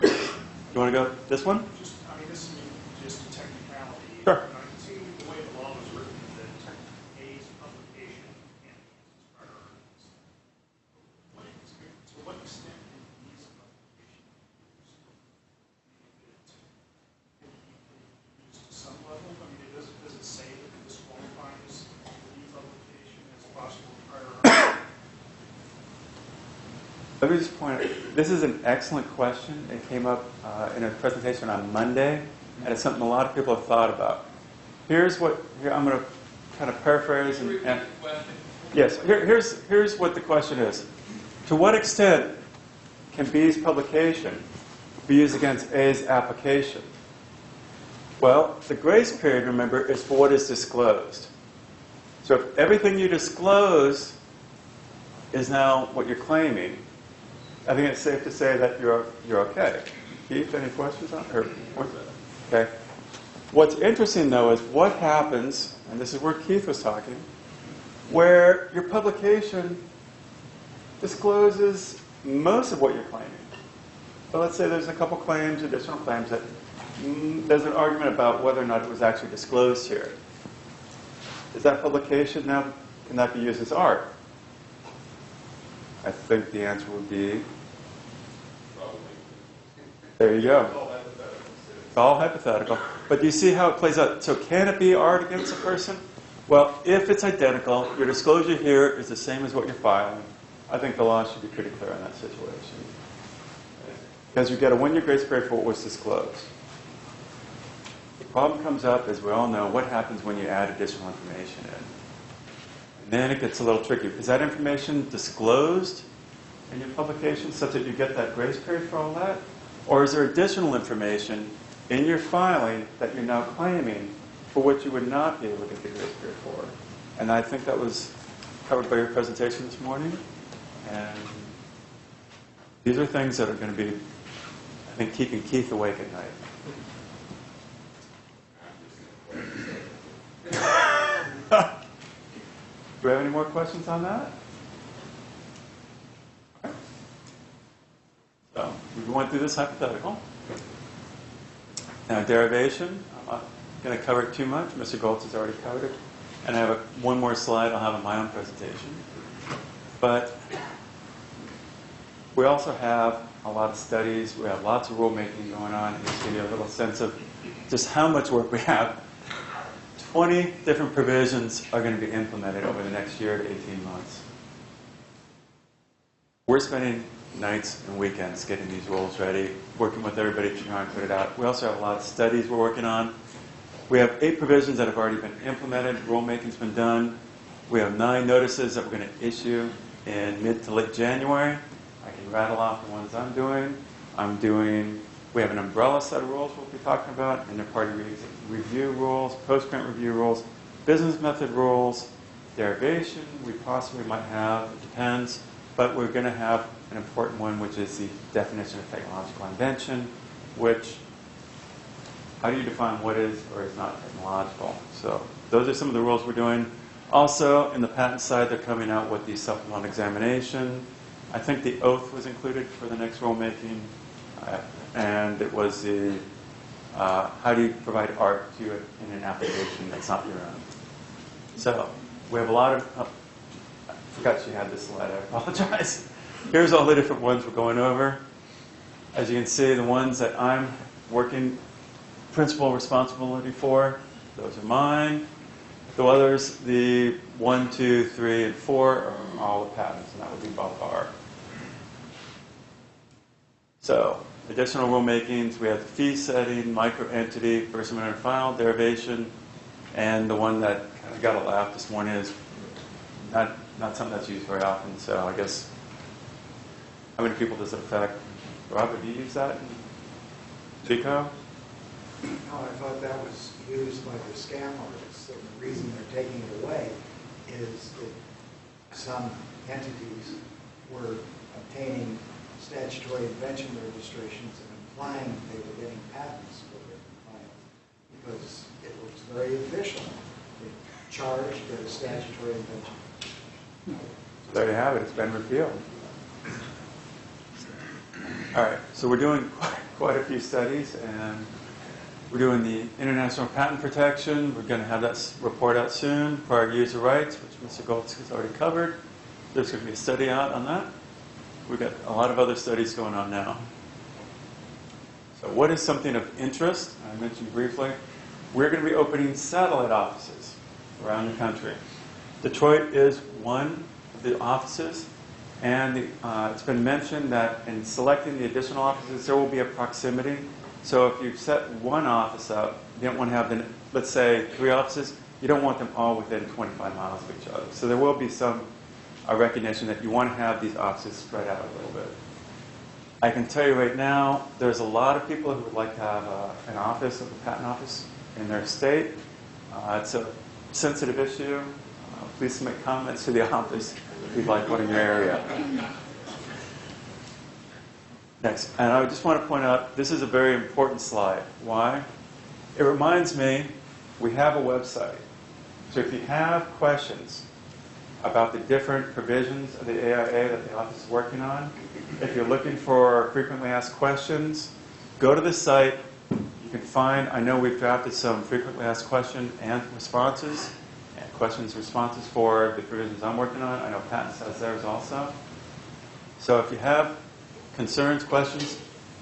You want to go this one? Just, I mean, this is just a technicality. Sure. I can see the way the law was written that A's publication can't be used as prior evidence. To what extent can B's publication be used? Let me just point out, this is an excellent question. It came up in a presentation on Monday, and it's something a lot of people have thought about. Here I'm going to kind of paraphrase. Yes, here's what the question is. To what extent can B's publication be used against A's application? Well, the grace period, remember, is for what is disclosed. So if everything you disclose is now what you're claiming, I think it's safe to say that you're okay. Keith, any questions on it? Okay. What's interesting, though, is what happens, and this is where Keith was talking, where your publication discloses most of what you're claiming. So let's say there's a couple claims, additional claims, that there's an argument about whether or not it was actually disclosed here. Is that publication now, can that be used as art? I think the answer would be, there you go. It's all hypothetical. But do you see how it plays out? So can it be art against a person? Well, if it's identical, your disclosure here is the same as what you're filing, I think the law should be pretty clear in that situation. Because you get a one-year grace period for what was disclosed. The problem comes up, as we all know, what happens when you add additional information in. And then it gets a little tricky. Is that information disclosed in your publication such that you get that grace period for all that? Or is there additional information in your filing that you're now claiming for which you would not be able to get the grace period for? And I think that was covered by your presentation this morning. And these are things that are going to be, I think, keeping Keith awake at night. Do we have any more questions on that? Okay. So we went through this hypothetical. Now derivation, I'm not going to cover it too much. Mr. Goltz has already covered it. And I have one more slide I'll have in my own presentation. But we also have a lot of studies. We have lots of rulemaking going on. Just to give you a little sense of just how much work we have. 20 different provisions are going to be implemented over the next year to 18 months. We're spending nights and weekends getting these rules ready, working with everybody to try and put it out. We also have a lot of studies we're working on. We have 8 provisions that have already been implemented. Rulemaking's been done. We have 9 notices that we're going to issue in mid to late January. I can rattle off the ones we have an umbrella set of rules we'll be talking about, inter-party review rules, post-grant review rules, business method rules, derivation we possibly might have, it depends, but we're going to have an important one, which is the definition of technological invention, which, how do you define what is or is not technological? So those are some of the rules we're doing. Also, in the patent side, they're coming out with the supplemental examination. I think the oath was included for the next rulemaking. And it was the how do you provide art to it in an application that's not your own. So we have a lot of, I forgot you had this slide, I apologize. Here's all the different ones we're going over. As you can see, the ones that I'm working principal responsibility for, those are mine. The others, the 1, 2, 3, and 4 are all the patents, and that would be both our. So, additional rulemakings, we have the fee setting, micro-entity, first amendment final, derivation, and the one that kind of got a laugh this morning is not something that's used very often, so I guess, how many people does it affect? Robert, do you use that in Chico? No, I thought that was used by the scam artists, and the reason they're taking it away is that some entities were obtaining statutory invention registrations and implying they were getting patents for their compliance because it was very official. They charged at a statutory invention. There you have it. It's been repealed. All right. So we're doing quite a few studies, and we're doing the international patent protection. We're going to have that report out soon. Prior user rights, which Mr. Goltz has already covered. There's going to be a study out on that. We've got a lot of other studies going on now. So what is something of interest? I mentioned briefly. We're going to be opening satellite offices around the country. Detroit is one of the offices. And it's been mentioned that in selecting the additional offices, there will be a proximity. So if you set one office up, you don't want to have, let's say, 3 offices, you don't want them all within 25 miles of each other. So there will be some recognition that you want to have these offices spread out a little bit. I can tell you right now, there's a lot of people who would like to have an office of the patent office in their state. It's a sensitive issue. Please submit comments to the office if you'd like one in your area. Next, and I just want to point out, this is a very important slide. Why? It reminds me, we have a website. So if you have questions about the different provisions of the AIA that the office is working on, if you're looking for frequently asked questions, go to the site. You can find, I know we've drafted some frequently asked questions and responses, and questions and responses for the provisions I'm working on. I know Patents has theirs also. So if you have concerns, questions,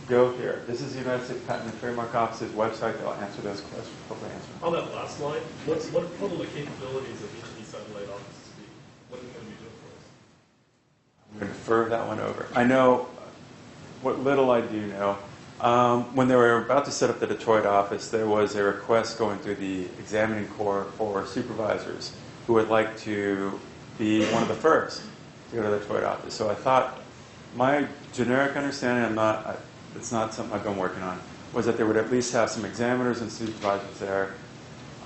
go here. This is the United States Patent and Trademark Office's website. They'll answer those questions. Hopefully answer them. On that last slide, what will the capabilities of each of these satellite offices be? What can we do for us? I'm going to defer that one over. I know what little I do know. When they were about to set up the Detroit office, there was a request going through the examining corps for supervisors who would like to be one of the first to go to the Detroit office. So I thought, my generic understanding, it's not something I've been working on, was that they would at least have some examiners and supervisors there.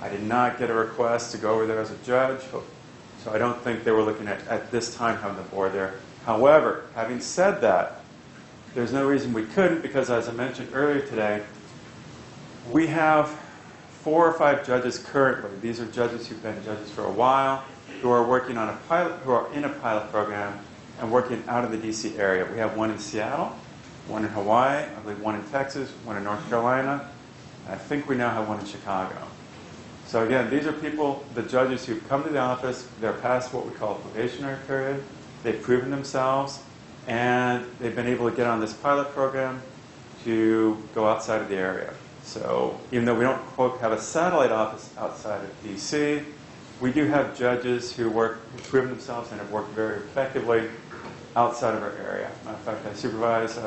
I did not get a request to go over there as a judge, so I don't think they were looking at this time having the board there. However, having said that, there's no reason we couldn't, because as I mentioned earlier today, we have 4 or 5 judges currently. These are judges who've been judges for a while, who are working on a pilot, who are in a pilot program and working out of the DC area. We have one in Seattle, one in Hawaii, I believe one in Texas, one in North Carolina, and I think we now have one in Chicago. So again, these are people, the judges who've come to the office, they're past what we call a probationary period, they've proven themselves, and they've been able to get on this pilot program to go outside of the area. So even though we don't, quote, have a satellite office outside of DC, we do have judges who've proven themselves and have worked very effectively outside of our area. Matter of fact, I supervise,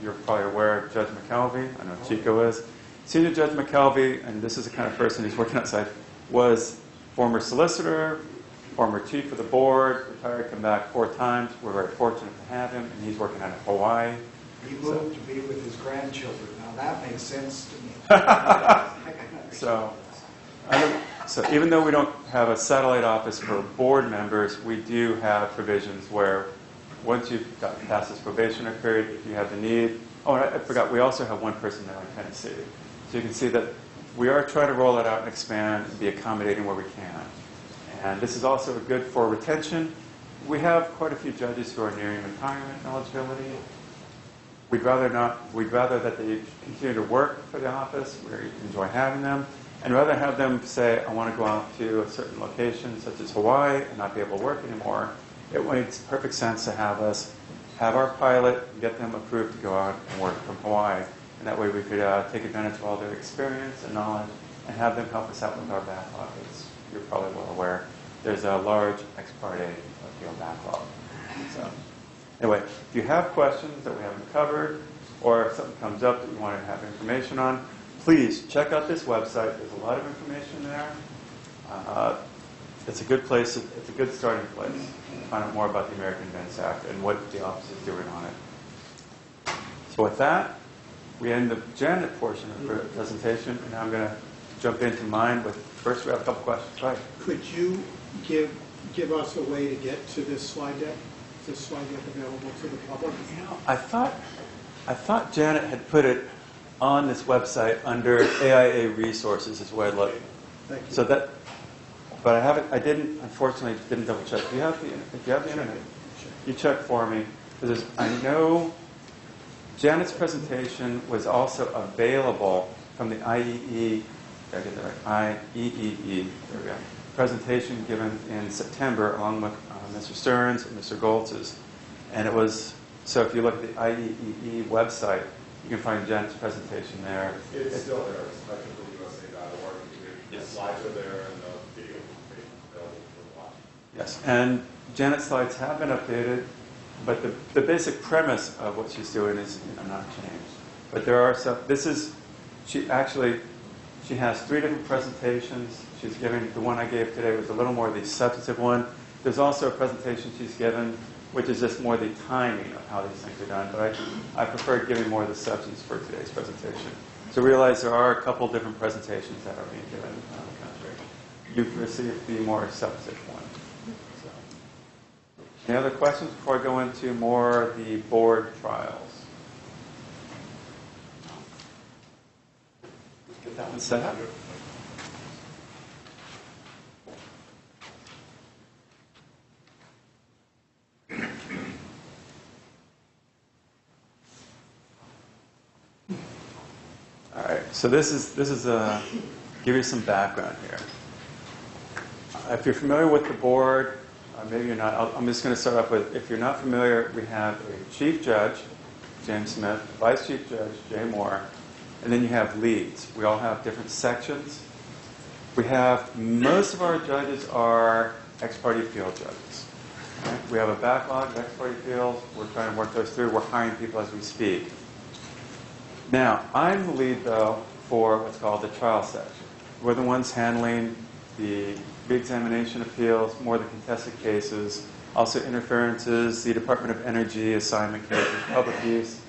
you're probably aware of Judge McKelvey. I know Chico is. Senior Judge McKelvey, and this is the kind of person who's working outside, was former solicitor, former chief of the board, retired, come back 4 times. We're very fortunate to have him, and he's working out of Hawaii. He moved to be with his grandchildren. Now that makes sense to me. I can understand So even though we don't have a satellite office for board members, we do have provisions where once you've gotten past this probationary period, if you have the need. Oh, and I forgot, we also have one person now in Tennessee. So you can see that we are trying to roll it out and expand and be accommodating where we can. And this is also good for retention. We have quite a few judges who are nearing retirement eligibility. We'd rather that they continue to work for the office. We enjoy having them. And rather have them say, I want to go out to a certain location, such as Hawaii, and not be able to work anymore, it makes perfect sense to have us have our pilot, get them approved to go out and work from Hawaii. And that way we could take advantage of all their experience and knowledge and have them help us out with our backlog. As you're probably well aware, there's a large ex parte appeal backlog. So anyway, if you have questions that we haven't covered, or if something comes up that you want to have information on, please check out this website. There's a lot of information there. It's a good place. It's a good starting place to find out more about the American Invents Act and what the office is doing on it. So with that, we end the Janet portion of the presentation, and now I'm going to jump into mine. But first, we have a couple questions. Right. Could you give us a way to get to this slide deck? Is this slide deck available to the public? You know, I thought Janet had put it on this website under AIA resources is where I looked. Thank you. So that, but I haven't. I didn't. Unfortunately, didn't double check. Do you have the? If you have the internet, you check for me because I know Janet's presentation was also available from the IEE. Did I get that right? IEEE. There we go. Presentation given in September along with Mr. Stearns and Mr. Goltz's, and it was. So if you look at the IEEE website, you can find Janet's presentation there. It's still there. It's spectrumUSA.org. The slides are there and the video is available for watching. Yes, and Janet's slides have been updated. But the basic premise of what she's doing is not changed. But there are some, she has 3 different presentations. She's giving, the one I gave today was a little more the substantive one. There's also a presentation she's given, which is just more the timing of how these things are done. But I prefer giving more of the substance for today's presentation. So realize there are a couple different presentations that are being given around the country. You've received the more substantive one. So. Any other questions before I go into more the board trials? Get that one set up. All right, so this is give you some background here. If you're familiar with the board, maybe you're not. I'm just going to start off with, if you're not familiar, we have a chief judge, James Smith, vice chief judge, Jay Moore, and then you have leads. We all have different sections. We have, most of our judges are ex parte appeal judges. Okay? We have a backlog of ex parte appeals. We're trying to work those through. We're hiring people as we speak. Now, I'm the lead, though, for what's called the trial section. We're the ones handling the re-examination appeals, more the contested cases, also interferences, the Department of Energy assignment cases, public use.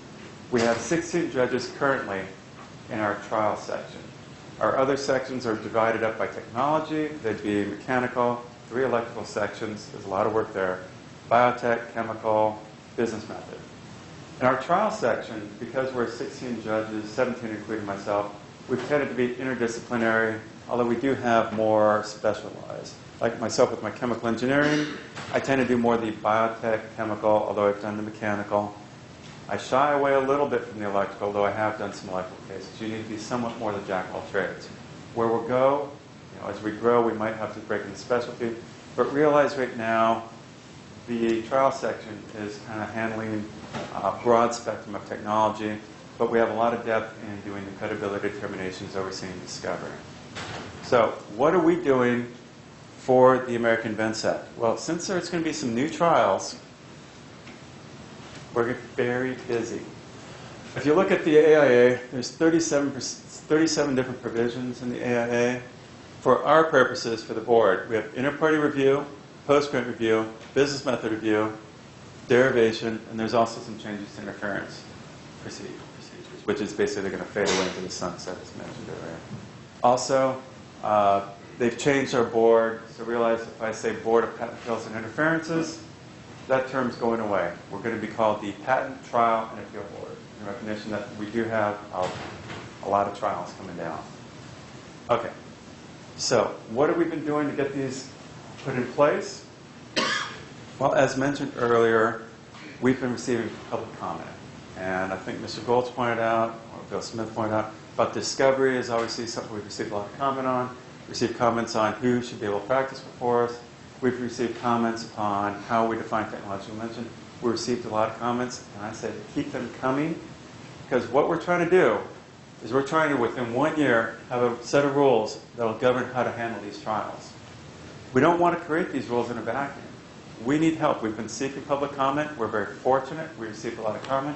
We have 16 judges currently in our trial section. Our other sections are divided up by technology. They'd be mechanical, 3 electrical sections. There's a lot of work there. Biotech, chemical, business method. In our trial section, because we're 16 judges, 17 including myself, we've tended to be interdisciplinary, although we do have more specialized. Like myself with my chemical engineering, I tend to do more the biotech, chemical, although I've done the mechanical. I shy away a little bit from the electrical, although I have done some electrical cases. You need to be somewhat more the jack of all trades. Where we'll go, as we grow, we might have to break into specialty, but realize right now, the trial section is kind of handling a broad spectrum of technology, but we have a lot of depth in doing the credibility determinations, overseeing discovery. So what are we doing for the American Invents Act? Well, since there's going to be some new trials, we're very busy. If you look at the AIA, there's 37 different provisions in the AIA. For our purposes, for the board, we have inter-party review, post-grant review, business method review, derivation, and there's also some changes to interference procedures, which is basically going to fade away into the sunset, as mentioned earlier. Also, they've changed our board, so realize if I say Board of Patent Appeals and Interferences, that term's going away. We're going to be called the Patent Trial and Appeal Board, in recognition that we do have a lot of trials coming down. Okay, so what have we been doing to get these put in place? Well, as mentioned earlier, we've been receiving public comment. And I think Mr. Goltz pointed out, or Bill Smith pointed out, about discovery is obviously something we've received a lot of comment on. Received comments on who should be able to practice before us. We've received comments on how we define technological invention. We received a lot of comments, and I said keep them coming, because what we're trying to do is we're trying to, within 1 year, have a set of rules that will govern how to handle these trials. We don't want to create these rules in a vacuum. We need help. We've been seeking public comment. We're very fortunate. We received a lot of comment.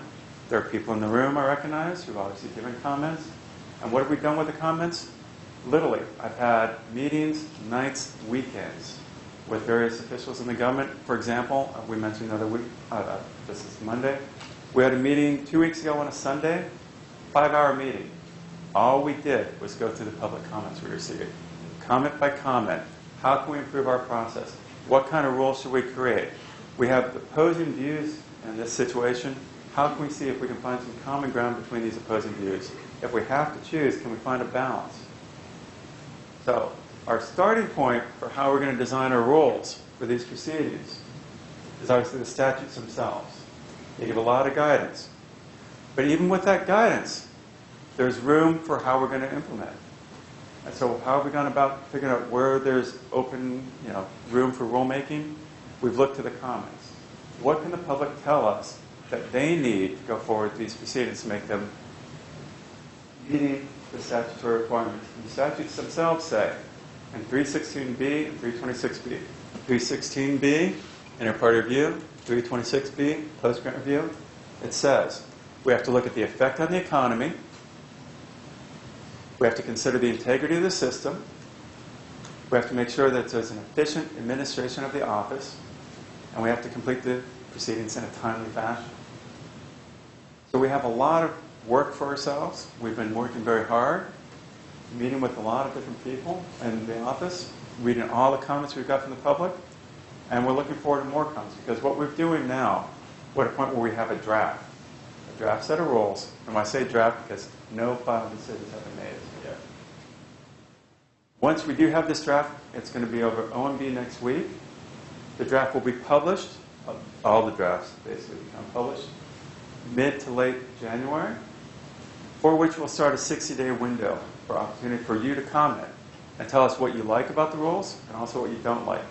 There are people in the room I recognize who've obviously given comments. And what have we done with the comments? Literally, I've had meetings, nights, weekends with various officials in the government. For example, we mentioned the other week, this is Monday, we had a meeting 2 weeks ago on a Sunday, 5-hour meeting. All we did was go through the public comments we received. Comment by comment. How can we improve our process? What kind of rules should we create? We have opposing views in this situation. How can we see if we can find some common ground between these opposing views? If we have to choose, can we find a balance? So our starting point for how we're going to design our rules for these proceedings is obviously the statutes themselves. They give a lot of guidance. But even with that guidance, there's room for how we're going to implement. And so how have we gone about figuring out where there's open, room for rulemaking? We've looked to the comments. What can the public tell us that they need to go forward with these proceedings to make them meeting the statutory requirements? And the statutes themselves say in 316B and 326B. 316B, inter-party review, 326B, post-grant review, it says we have to look at the effect on the economy, we have to consider the integrity of the system, we have to make sure that there's an efficient administration of the office, and we have to complete the proceedings in a timely fashion. So we have a lot of work for ourselves. We've been working very hard, meeting with a lot of different people in the office, reading all the comments we've got from the public, and we're looking forward to more comments, because what we're doing now, we're at a point where we have a draft set of rules. And I say draft because no final decisions have been made as of yet. Once we do have this draft, it's going to be over OMB next week. The draft will be published, all the drafts basically become published, mid to late January, for which we'll start a 60-day window for opportunity for you to comment and tell us what you like about the rules and also what you don't like.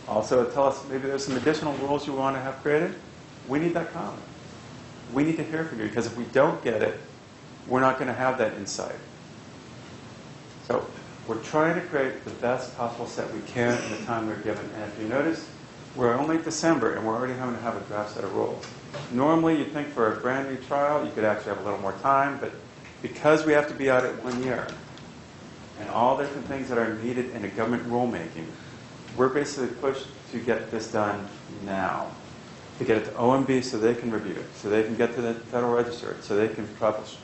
Also tell us maybe there's some additional rules you want to have created. We need that comment. We need to hear from you, because if we don't get it, we're not going to have that insight. So we're trying to create the best possible set we can in the time we're given. And if you notice, we're only December and we're already having to have a draft set of rules. Normally you'd think for a brand new trial you could actually have a little more time, but because we have to be out at 1 year and all the different things that are needed in a government rulemaking, we're basically pushed to get this done now, to get it to OMB so they can review it, so they can get to the Federal Register, so they can publish,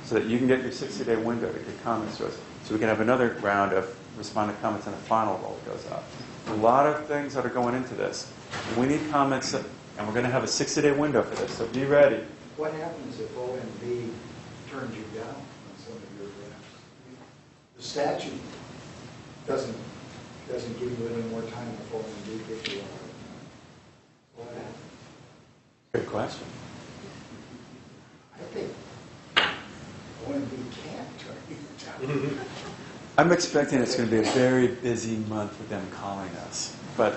so that you can get your 60-day window to get comments to us, so we can have another round of respondent comments and a final roll that goes out. A lot of things that are going into this. We need comments, and we're going to have a 60-day window for this, so be ready. What happens if OMB turns you down on some of your drafts? The statute doesn't give you any more time if OMB gives you a hard time. What happens? Good question. I think OMB can't turn you down. I'm expecting it's going to be a very busy month with them calling us, but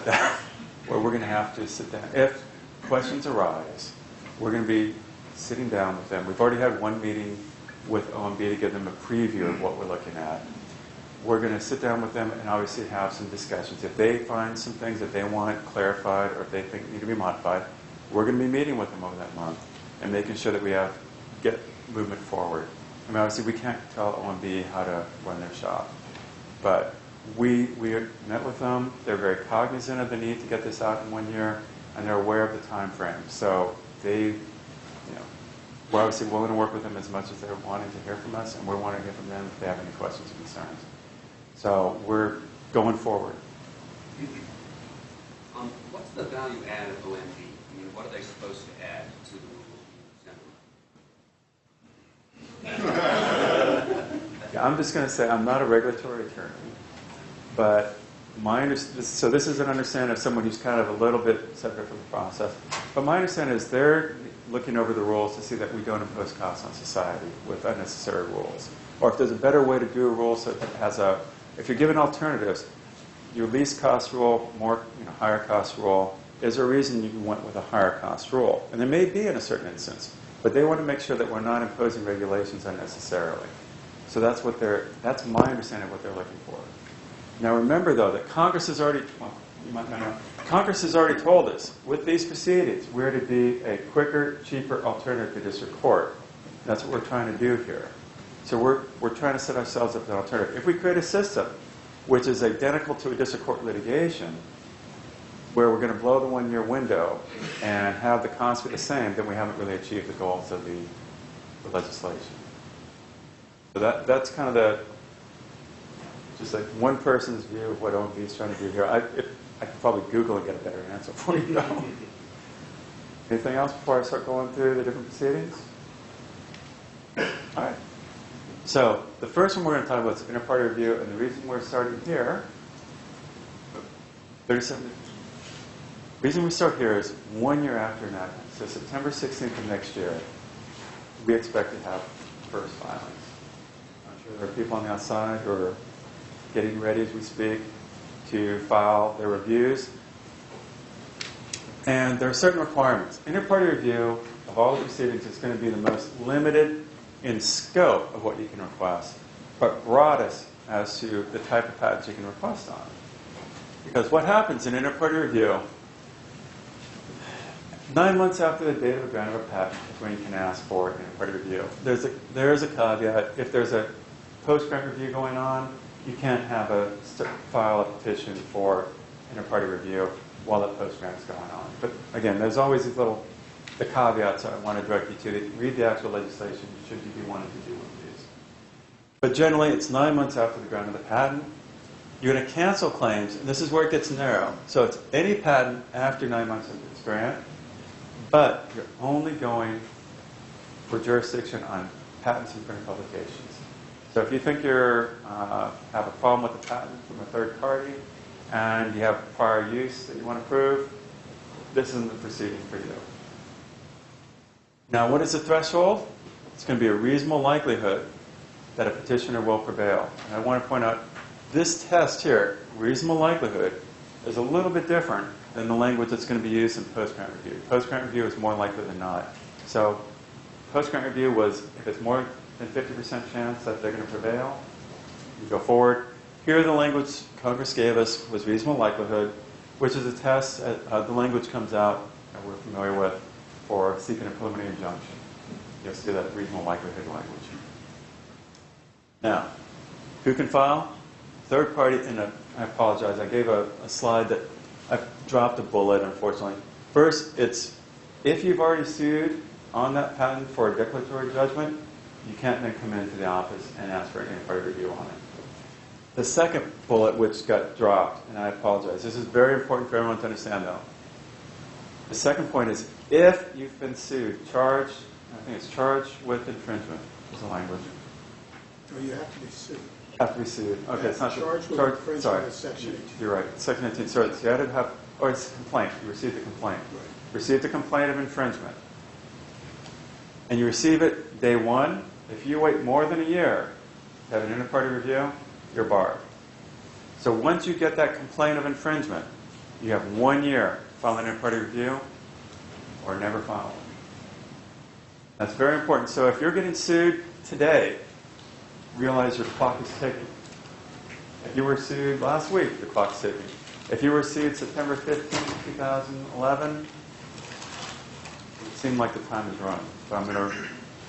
where we're going to have to sit down. If questions arise, we're going to be sitting down with them. We've already had one meeting with OMB to give them a preview of what we're looking at. We're going to sit down with them and obviously have some discussions. If they find some things that they want clarified or if they think need to be modified, we're going to be meeting with them over that month and making sure that we get movement forward. I mean, obviously, we can't tell OMB how to run their shop, but we met with them. They're very cognizant of the need to get this out in 1 year, and they're aware of the time frame. So we're obviously willing to work with them as much as they're wanting to hear from us, and we're wanting to hear from them if they have any questions or concerns. So we're going forward. What's the value add of OMB? I mean, what are they supposed to add to the Yeah, I'm just going to say I'm not a regulatory attorney, but so this is an understanding of someone who's kind of a little bit separate from the process. But my understanding is they're looking over the rules to see that we don't impose costs on society with unnecessary rules, or if there's a better way to do a rule so it has if you're given alternatives, your least cost rule, higher cost rule, is there a reason you went with a higher cost rule? And there may be in a certain instance, but they want to make sure that we're not imposing regulations unnecessarily. So that's my understanding of what they're looking for. Now remember though that Congress has already, you might not know, Congress has already told us with these proceedings we're to be a quicker, cheaper alternative to district court. That's what we're trying to do here. So we're trying to set ourselves up as an alternative. If we create a system which is identical to a district court litigation, where we're going to blow the 1 year window and have the costs be the same, then we haven't really achieved the goals of the legislation. So that's kind of just like one person's view of what OMB is trying to do here. I could probably Google and get a better answer for you. Anything else before I start going through the different proceedings? All right. So the first one we're going to talk about is inter-party review, and the reason we're starting here, 37. The reason we start here is 1 year after enactment. So September 16th of next year, we expect to have first filings. I'm sure there are people on the outside who are getting ready as we speak to file their reviews. And there are certain requirements. Inter-party review of all the proceedings is going to be the most limited in scope of what you can request, but broadest as to the type of patents you can request on. Because what happens in inter-party review, 9 months after the date of a grant of a patent is when you can ask for an inter-party review. There is a caveat. If there's a post-grant review going on, you can't file a petition for inter-party review while that post-grant is going on. But again, there's always the caveats I want to direct you to. Read the actual legislation should you be wanting to do one of these. But generally, it's 9 months after the grant of the patent. You're going to cancel claims, and this is where it gets narrow. So it's any patent after 9 months of its grant, but you're only going for jurisdiction on patents and printed publications. So if you think you have a problem with a patent from a third party, and you have prior use that you want to prove, this isn't the proceeding for you. Now, what is the threshold? It's going to be a reasonable likelihood that a petitioner will prevail. And I want to point out, this test here, reasonable likelihood, is a little bit different than the language that's going to be used in post-grant review. Post-grant review is more likely than not. So post-grant review was, if it's more than 50% chance that they're going to prevail, you go forward. Here the language Congress gave us was reasonable likelihood, which is a test, the language comes out that we're familiar with for seeking a preliminary injunction. You'll see that reasonable likelihood language. Now, who can file? Third party, and I apologize, I gave a slide that I dropped a bullet, unfortunately. First, it's if you've already sued on that patent for a declaratory judgment, you can't then come into the office and ask for an inter-party review on it. The second bullet, which got dropped, and I apologize, this is very important for everyone to understand, though. The second point is if you've been sued, charged, I think it's charged with infringement, is the language. Or you have to be sued. Have to be sued. Okay, it's not charged with sorry, infringement sorry. is Section 18. You're right. Section 18. Sorry, so you had to have, or it's a complaint. You received a complaint. Right. Received a complaint of infringement. And you receive it day one. If you wait more than a year to have an inter-party review, you're barred. So once you get that complaint of infringement, you have 1 year to file an inter-party review or never file one. That's very important. So if you're getting sued today, realize your clock is ticking. If you were sued last week, the clock's ticking. If you were sued September 15, 2011, it seemed like the time is running. So I'm going to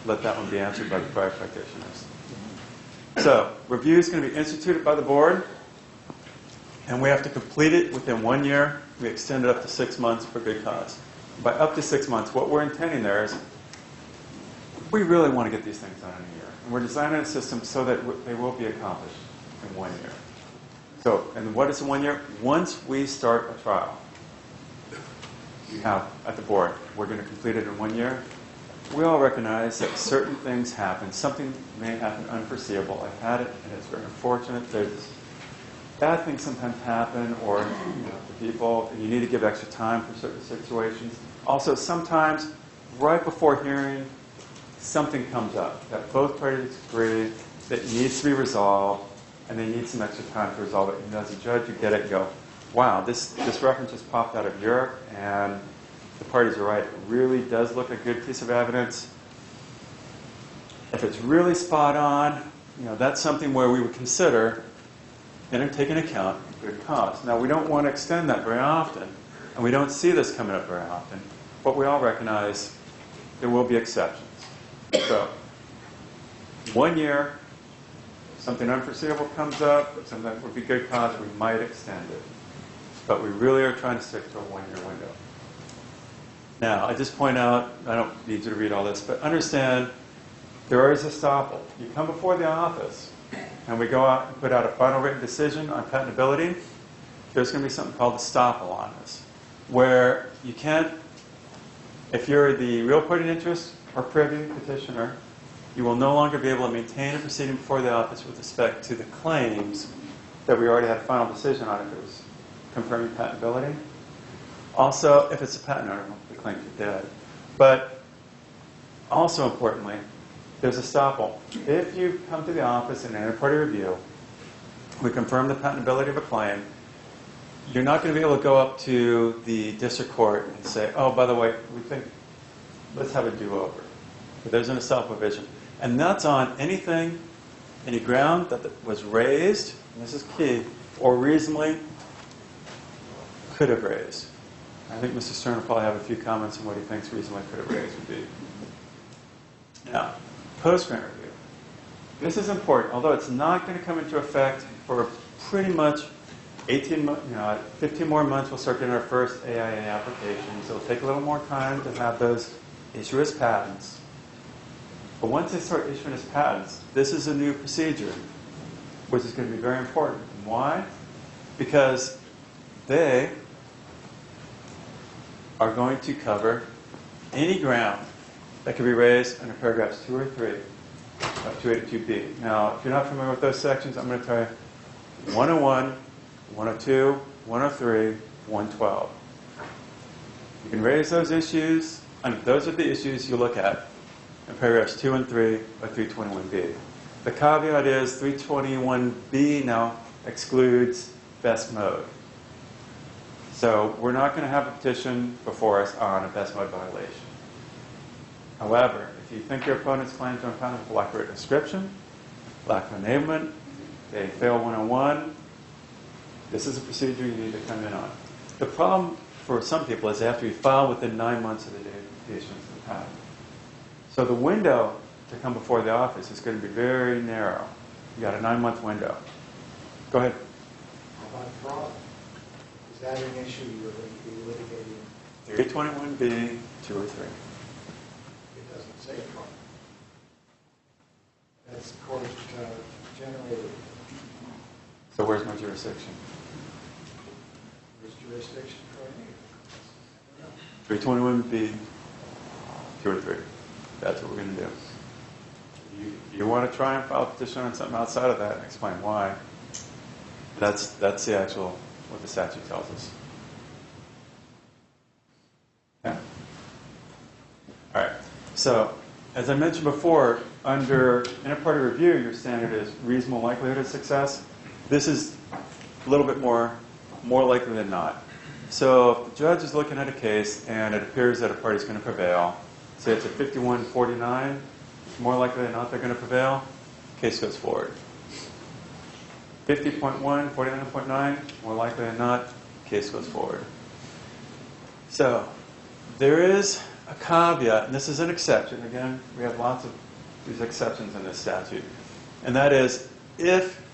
let that one be answered by the prior practitioners. So, review is going to be instituted by the board, and we have to complete it within 1 year. We extend it up to 6 months for good cause. By up to 6 months, what we're intending there is we really want to get these things done in a year. And we're designing a system so that they will be accomplished in 1 year. So, and what is 1 year? Once we start a trial, you have at the board, we're going to complete it in 1 year. We all recognize that certain things happen. Something may happen unforeseeable. I've had it, and it's very unfortunate. There's bad things sometimes happen, or to people, and you need to give extra time for certain situations. Also, sometimes, right before hearing, something comes up that both parties agree that needs to be resolved, and they need some extra time to resolve it. And as a judge, you get it and go, wow, this reference just popped out of Europe, and the parties are right. It really does look a good piece of evidence. If it's really spot on, that's something where we would consider and take into account good cause. Now, we don't want to extend that very often, and we don't see this coming up very often, but we all recognize there will be exceptions. So, 1 year, if something unforeseeable comes up, if something that would be good cause, we might extend it. But we really are trying to stick to a 1 year window. Now, I just point out, I don't need you to read all this, but understand there is estoppel. You come before the office, and we go out and put out a final written decision on patentability. There's going to be something called estoppel on this, where you can't, if you're the real party in interest or privy petitioner, you will no longer be able to maintain a proceeding before the office with respect to the claims that we already had a final decision on if it was confirming patentability. Also, if it's a patent owner, the claims are dead. But also importantly, there's estoppel. If you come to the office in an inter-party review, we confirm the patentability of a claim, you're not going to be able to go up to the district court and say, oh, by the way, we think, let's have a do-over. But there's an estoppel provision. And that's on anything, any ground that was raised, and this is key, or reasonably could have raised. I think Mr. Stern will probably have a few comments on what he thinks reasonably could have raised would be. Now, post-grant review. This is important, although it's not going to come into effect for pretty much 15 more months. We'll start getting our first AIA applications. It'll take a little more time to have those issue as patents. But once they start issuing as patents, this is a new procedure, which is going to be very important. And why? Because they are going to cover any ground that can be raised under paragraphs 2 or 3 of 282B. Now, if you're not familiar with those sections, I'm going to tell you 101, 102, 103, 112. You can raise those issues, and those are the issues you look at in paragraphs 2 and 3 of 321B. The caveat is 321B now excludes best mode. So we're not going to have a petition before us on a best mode violation. However, if you think your opponent's claims are unfounded with lack of written description, lack of enablement, they fail 101, this is a procedure you need to come in on. The problem for some people is they have to be filed within 9 months of the date of the issuance of the patent. So the window to come before the office is going to be very narrow. You got a 9-month window. Go ahead. How about fraud? Is that an issue you're going to be litigating? 321B, 2 or 3. It doesn't say fraud. That's court generated. So where's my jurisdiction? There's jurisdiction for any. 321B, 2 or 3. That's what we're going to do. You want to try and file a petition on something outside of that and explain why. That's the actual, what the statute tells us. Yeah? All right. So, as I mentioned before, under inter-party review, your standard is reasonable likelihood of success. This is a little bit more likely than not. So, if the judge is looking at a case and it appears that a party is going to prevail, say it's a 51-49, more likely than not they're going to prevail, case goes forward. 50.1, 49.9, more likely than not, case goes forward. So, there is a caveat, and this is an exception. Again, we have lots of these exceptions in this statute. And that is, if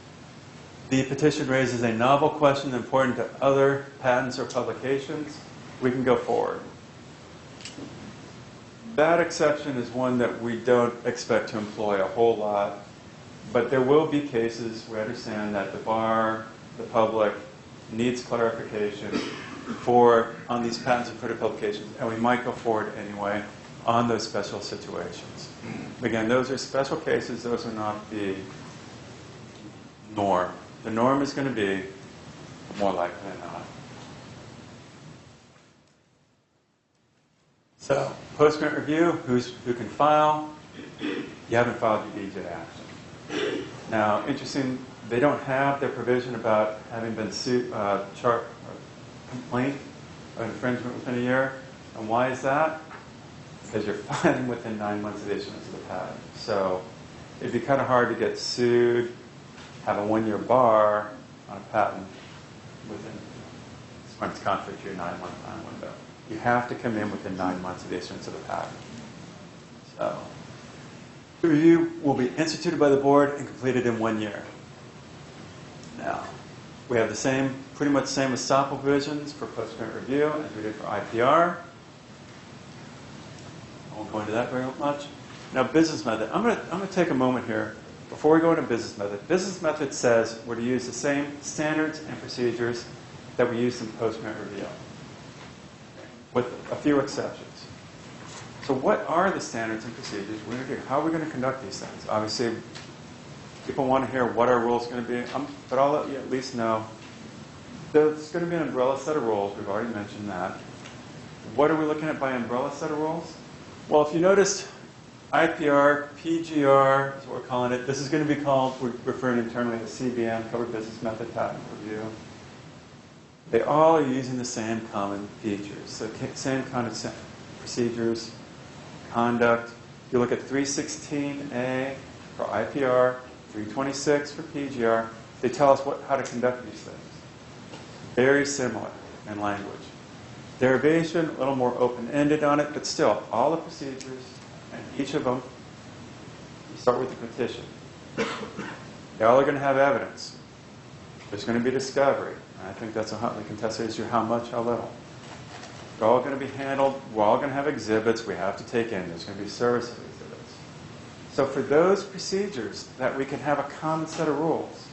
the petition raises a novel question important to other patents or publications, we can go forward. That exception is one that we don't expect to employ a whole lot, but there will be cases we understand that the bar, the public, needs clarification on these patents and printed publications, and we might go forward anyway on those special situations. Again, those are special cases, those are not the norm. The norm is going to be more likely than not. So, post-grant review, who can file? You haven't filed your DJ action. Now, interesting, they don't have their provision about having been complaint of infringement within a year. And why is that? Because you're filing within 9 months of the issuance of the patent. So, it'd be kind of hard to get sued, have a 1-year bar on a patent when it's contrary to your 9-month time window. You have to come in within 9 months of the issuance of the patent. So, the review will be instituted by the board and completed in 1 year. Now, we have pretty much the same estoppel provisions for post-grant review as we did for IPR. I won't go into that very much. Now, business method. I'm going to take a moment here before we go into business method. Business method says we're to use the same standards and procedures that we use in post-grant review, with a few exceptions. So what are the standards and procedures we're going to do? How are we going to conduct these things? Obviously, people want to hear what our rules are going to be, but I'll let you at least know there's going to be an umbrella set of rules. We've already mentioned that. What are we looking at by umbrella set of rules? Well, if you noticed, IPR, PGR is what we're calling it. This is going to be called, we're referring internally to CBM, Covered Business Method Patent Review. They all are using the same common features, so same kind of procedures, conduct. You look at 316A for IPR, 326 for PGR. They tell us how to conduct these things. Very similar in language. derivation, a little more open-ended on it, but still, all the procedures, and each of them, you start with the petition. They all are going to have evidence. There's going to be discovery. And I think that's a hotly contested issue, how much, how little. They're all going to be handled. We're all going to have exhibits we have to take in. There's going to be service of exhibits. So for those procedures that we can have a common set of rules,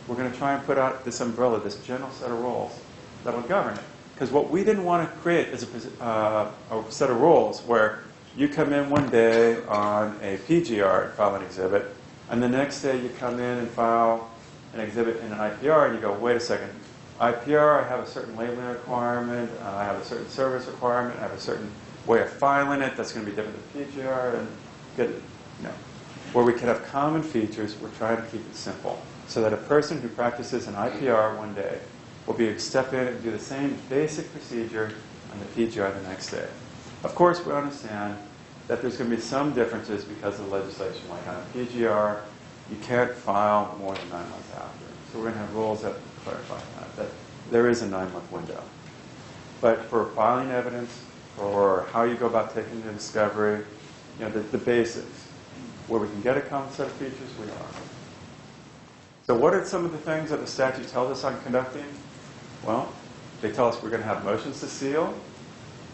we're going to try and put out this umbrella, this general set of rules that will govern it. Because what we didn't want to create is a set of rules where you come in one day on a PGR and file an exhibit, and the next day you come in and file an exhibit in an IPR, and you go, wait a second, IPR, I have a certain labeling requirement, I have a certain service requirement, I have a certain way of filing it that's going to be different than PGR, and get it. No. Where we can have common features, we're trying to keep it simple, so that a person who practices an IPR one day will be able to step in and do the same basic procedure on the PGR the next day. Of course, we understand that there's going to be some differences because of the legislation. Like on a PGR, you can't file more than 9 months after. So we're going to have rules that clarify that there is a 9-month window. But for filing evidence, or how you go about taking the discovery, you know, the basics, where we can get a common set of features, we are. So what are some of the things that the statute tells us on conducting? Well, they tell us we're going to have motions to seal.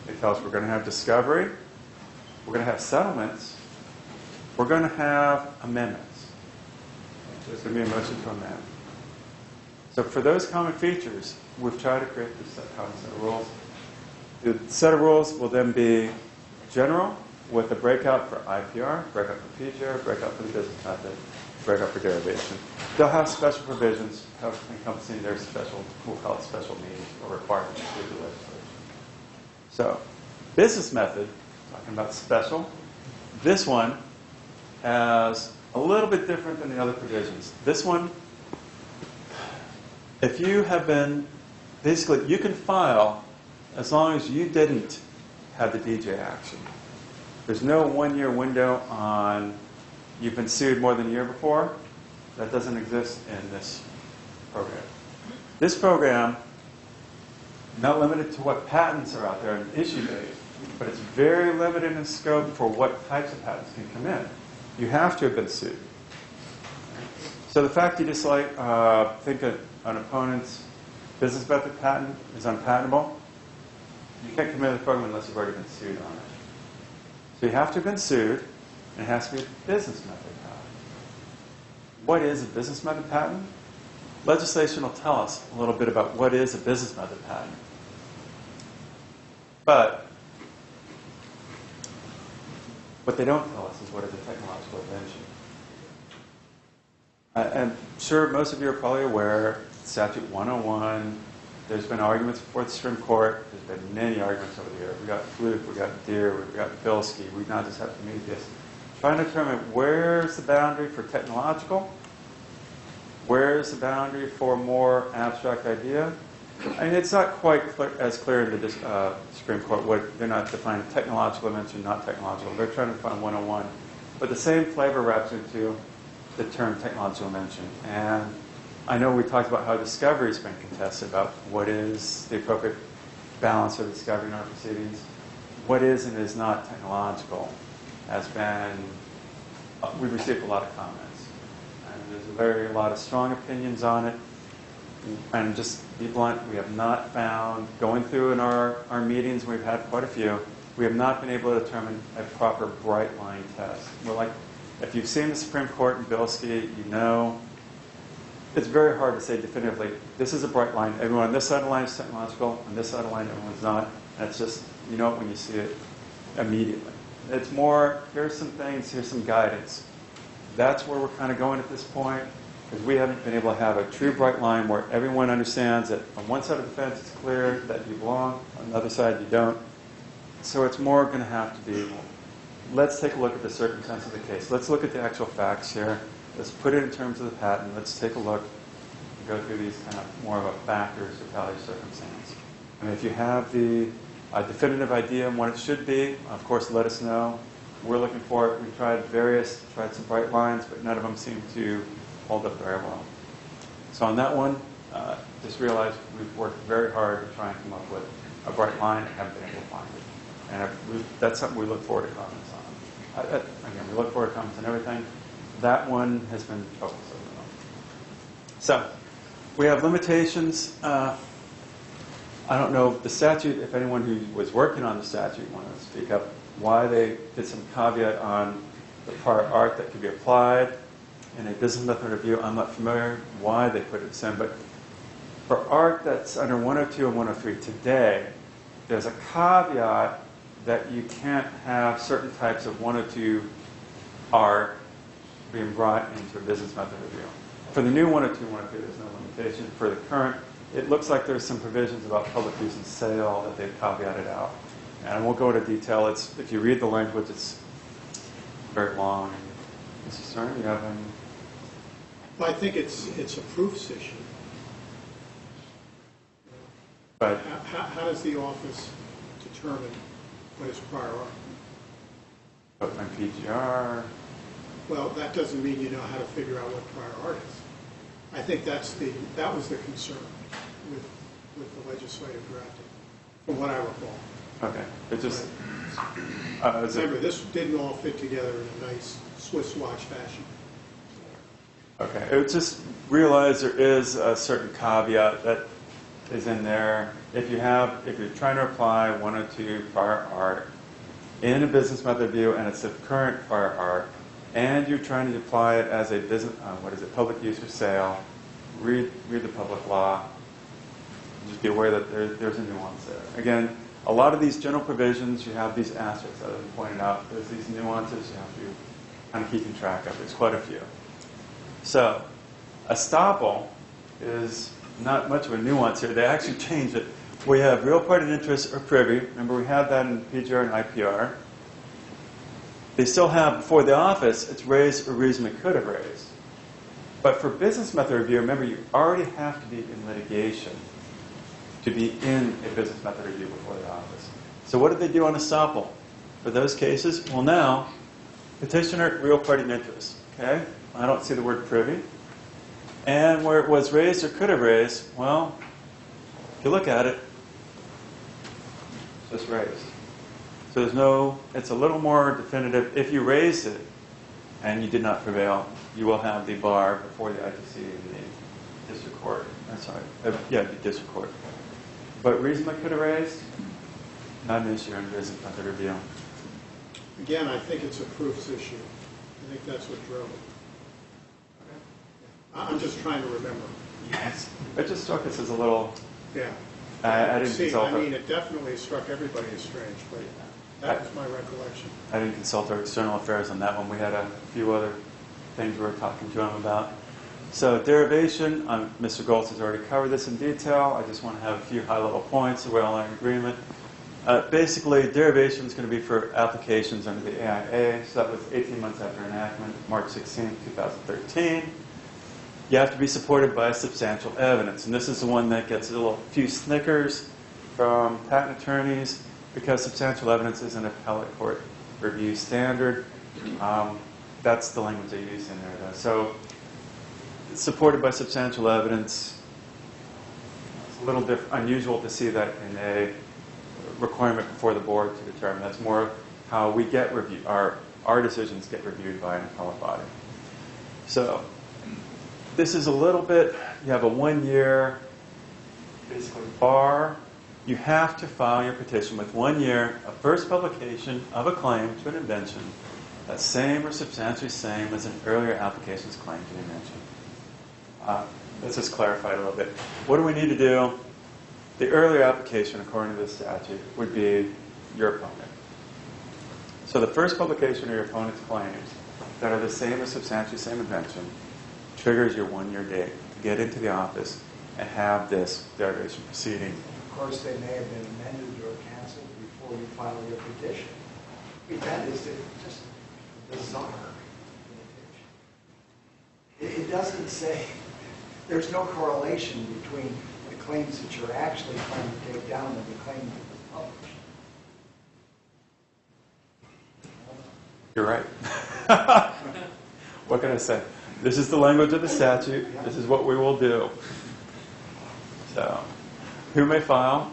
They tell us we're going to have discovery. We're going to have settlements. We're going to have amendments. There's going to be a motion to amend. So for those common features, we've tried to create this common set of rules. The set of rules will then be general, with a breakout for IPR, breakout for PGR, breakout for the business method, breakout for derivation. They'll have special provisions encompassing their special, we'll call it special needs or requirements through the legislation. So, business method, talking about special. This one has a little bit different than the other provisions. This one, if you have been, basically, you can file as long as you didn't have the DJ action. There's no 1-year window on you've been sued more than a year before. That doesn't exist in this program. This program, not limited to what patents are out there and issue date, but it's very limited in scope for what types of patents can come in. You have to have been sued. So the fact you just like think an opponent's business method patent is unpatentable, you can't come into the program unless you've already been sued on it. So you have to have been sued, and it has to be a business method patent. What is a business method patent? Legislation will tell us a little bit about what is a business method patent. But what they don't tell us is what is a technological invention. I'm sure most of you are probably aware, Statute 101, there's been arguments before the Supreme Court. There's been many arguments over the years. We got Fluke, we got Deere, we got Bilski. We now just have to meet this. Trying to determine where's the boundary for technological, where's the boundary for more abstract idea. I mean, it's not quite as clear in the Supreme Court. They're not defining technological invention, not technological. They're trying to define 101. But the same flavor wraps into the term technological invention. And I know we talked about how discovery has been contested about what is the appropriate balance of discovery in our proceedings. What is and is not technological has been, we've received a lot of comments. And there's a lot of strong opinions on it. And just to be blunt, we have not found, going through in our meetings, we've had quite a few, we have not been able to determine a proper bright line test. We're like, if you've seen the Supreme Court in Bilski, you know, it's very hard to say definitively, this is a bright line. Everyone on this side of the line is technological, on this side of the line, everyone's not. And it's just, you know it when you see it immediately. It's more, here's some things, here's some guidance. That's where we're kind of going at this point, because we haven't been able to have a true bright line where everyone understands that on one side of the fence it's clear that you belong, on the other side you don't. So it's more going to have to be, let's take a look at the circumstance of the case. Let's look at the actual facts here. Let's put it in terms of the patent. Let's take a look and go through these kind of more of a factors or value circumstance. I mean, if you have the definitive idea on what it should be, of course, let us know. We're looking for it. We've tried some bright lines, but none of them seem to hold up very well. So on that one, just realize we've worked very hard to try and come up with a bright line, I haven't been able to find it. And that's something we look forward to comments on. Again, we look forward to comments on everything. That one has been focused on. So, we have limitations. I don't know the statute, if anyone who was working on the statute wanted to speak up, why they did some caveat on the prior art that could be applied in a business method review. I'm not familiar why they put it in, but for art that's under 102 and 103 today, there's a caveat that you can't have certain types of 102 art being brought into a business method review. For the new 102 and 103, there's no limitation. For the current, it looks like there's some provisions about public use and sale that they've caveated out. And I won't go into detail. If you read the language, it's very long. Mr. Stern, you have any? Well, I think it's a proofs issue. But How does the office determine what is prior art? but my PGR, Well, that doesn't mean you know how to figure out what prior art is. I think that was the concern with the legislative drafting, from what I recall. okay. It just, Remember, this didn't all fit together in a nice Swiss watch fashion. okay. It just realize there is a certain caveat that is in there. If you're trying to apply 102 prior art in a business method review and it's the current prior art, and you're trying to apply it as a business, public use or sale, read the public law. Just be aware that there's a nuance there. Again, a lot of these general provisions, you have these asterisks that have been pointed out. There's these nuances you have to kind of keep track of. There's quite a few. So, estoppel is not much of a nuance here. They actually changed it. We have real party and interest or privy. Remember, we had that in PGR and IPR. They still have, before the office, it's raised or reasonably could have raised. But for business method review, remember, you already have to be in litigation to be in a business method review before the office. So what did they do on estoppel? For those cases, well now, petitioner, real party and interest. Okay? I don't see the word privy. And where it was raised or could have raised, well, if you look at it, it's just raised. So there's no, it's a little more definitive. If you raised it and you did not prevail, you will have the bar before the ITC and the district court. The district court. But reasonably could have raised, not an issue in business method review. Again, I think it's a proofs issue. I think that's what drove it. I'm just trying to remember. Yes. It just struck us as a little, Yeah. I didn't See, consult I mean, it definitely struck everybody as strange, but that was my recollection. I didn't consult our external affairs on that one. We had a few other things we were talking to him about. So derivation, Mr. Goltz has already covered this in detail. I just want to have a few high-level points so we're all in agreement. Basically, derivation is going to be for applications under the AIA. So that was 18 months after enactment, March 16, 2013. You have to be supported by substantial evidence. And this is the one that gets a few snickers from patent attorneys because substantial evidence is an appellate court review standard. That's the language they use in there, though. So it's supported by substantial evidence. It's a little unusual to see that in a requirement before the board to determine. That's more how we get reviewed. Our decisions get reviewed by an appellate body. So this is a little bit, you have a 1 year, basically bar. You have to file your petition with 1 year of first publication of a claim to an invention that's same or substantially same as an earlier application's claim to the invention. Let's just clarify a little bit. What do we need to do? The earlier application, according to this statute, would be your opponent. So the first publication of your opponent's claims that are the same or substantially same invention triggers your 1 year date to get into the office and have this derivation proceeding. Of course, they may have been amended or canceled before you file your petition. That is just bizarre. It doesn't say, there's no correlation between the claims that you're actually trying to take down and the claim that was published. You're right. What can I say? This is the language of the statute. This is what we will do. So, who may file?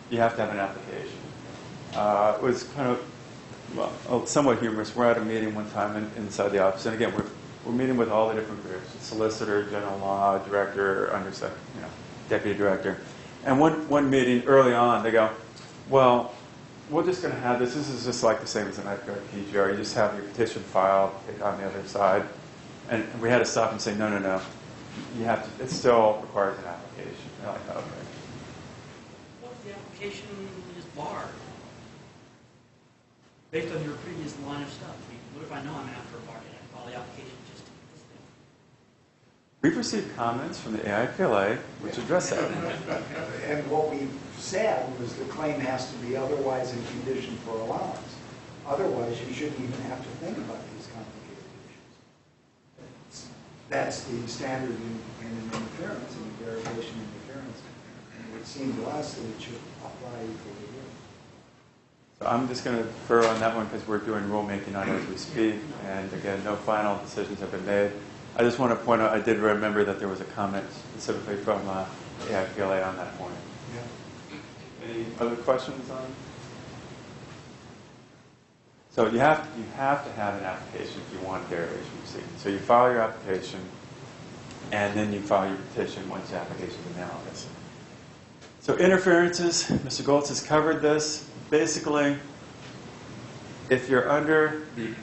you have to have an application. It was kind of, well, somewhat humorous. We're at a meeting one time inside the office, and again, we're meeting with all the different groups: solicitor, general law, director, deputy director. And one meeting early on, they go, "Well, we're just going to have this. This is just like the same as an IPR PGR. You just have your petition filed on the other side." And we had to stop and say, "No, no, no. You have to. It still requires an application." They're like, "Okay." What if the application is barred? Based on your previous line of stuff, I mean, what if I know I'm after a bar and I file the application just to this thing? We've received comments from the AIPLA which address that. And what we said was the claim has to be otherwise in condition for allowance. Otherwise, you shouldn't even have to think about these complicated issues. That's the standard in an interference, in a derivation interference. And it would seem to us that it should apply equally here. So I'm just going to defer on that one because we're doing rulemaking on it as we speak. And again, no final decisions have been made. I just want to point out, I did remember that there was a comment specifically from AIPLA on that point. Yeah. Any other questions on? So you have to have an application if you want a derivation proceeding. So you file your application, and then you file your petition once the application is analogous. So interferences, Mr. Goltz has covered this. Basically, if you're under the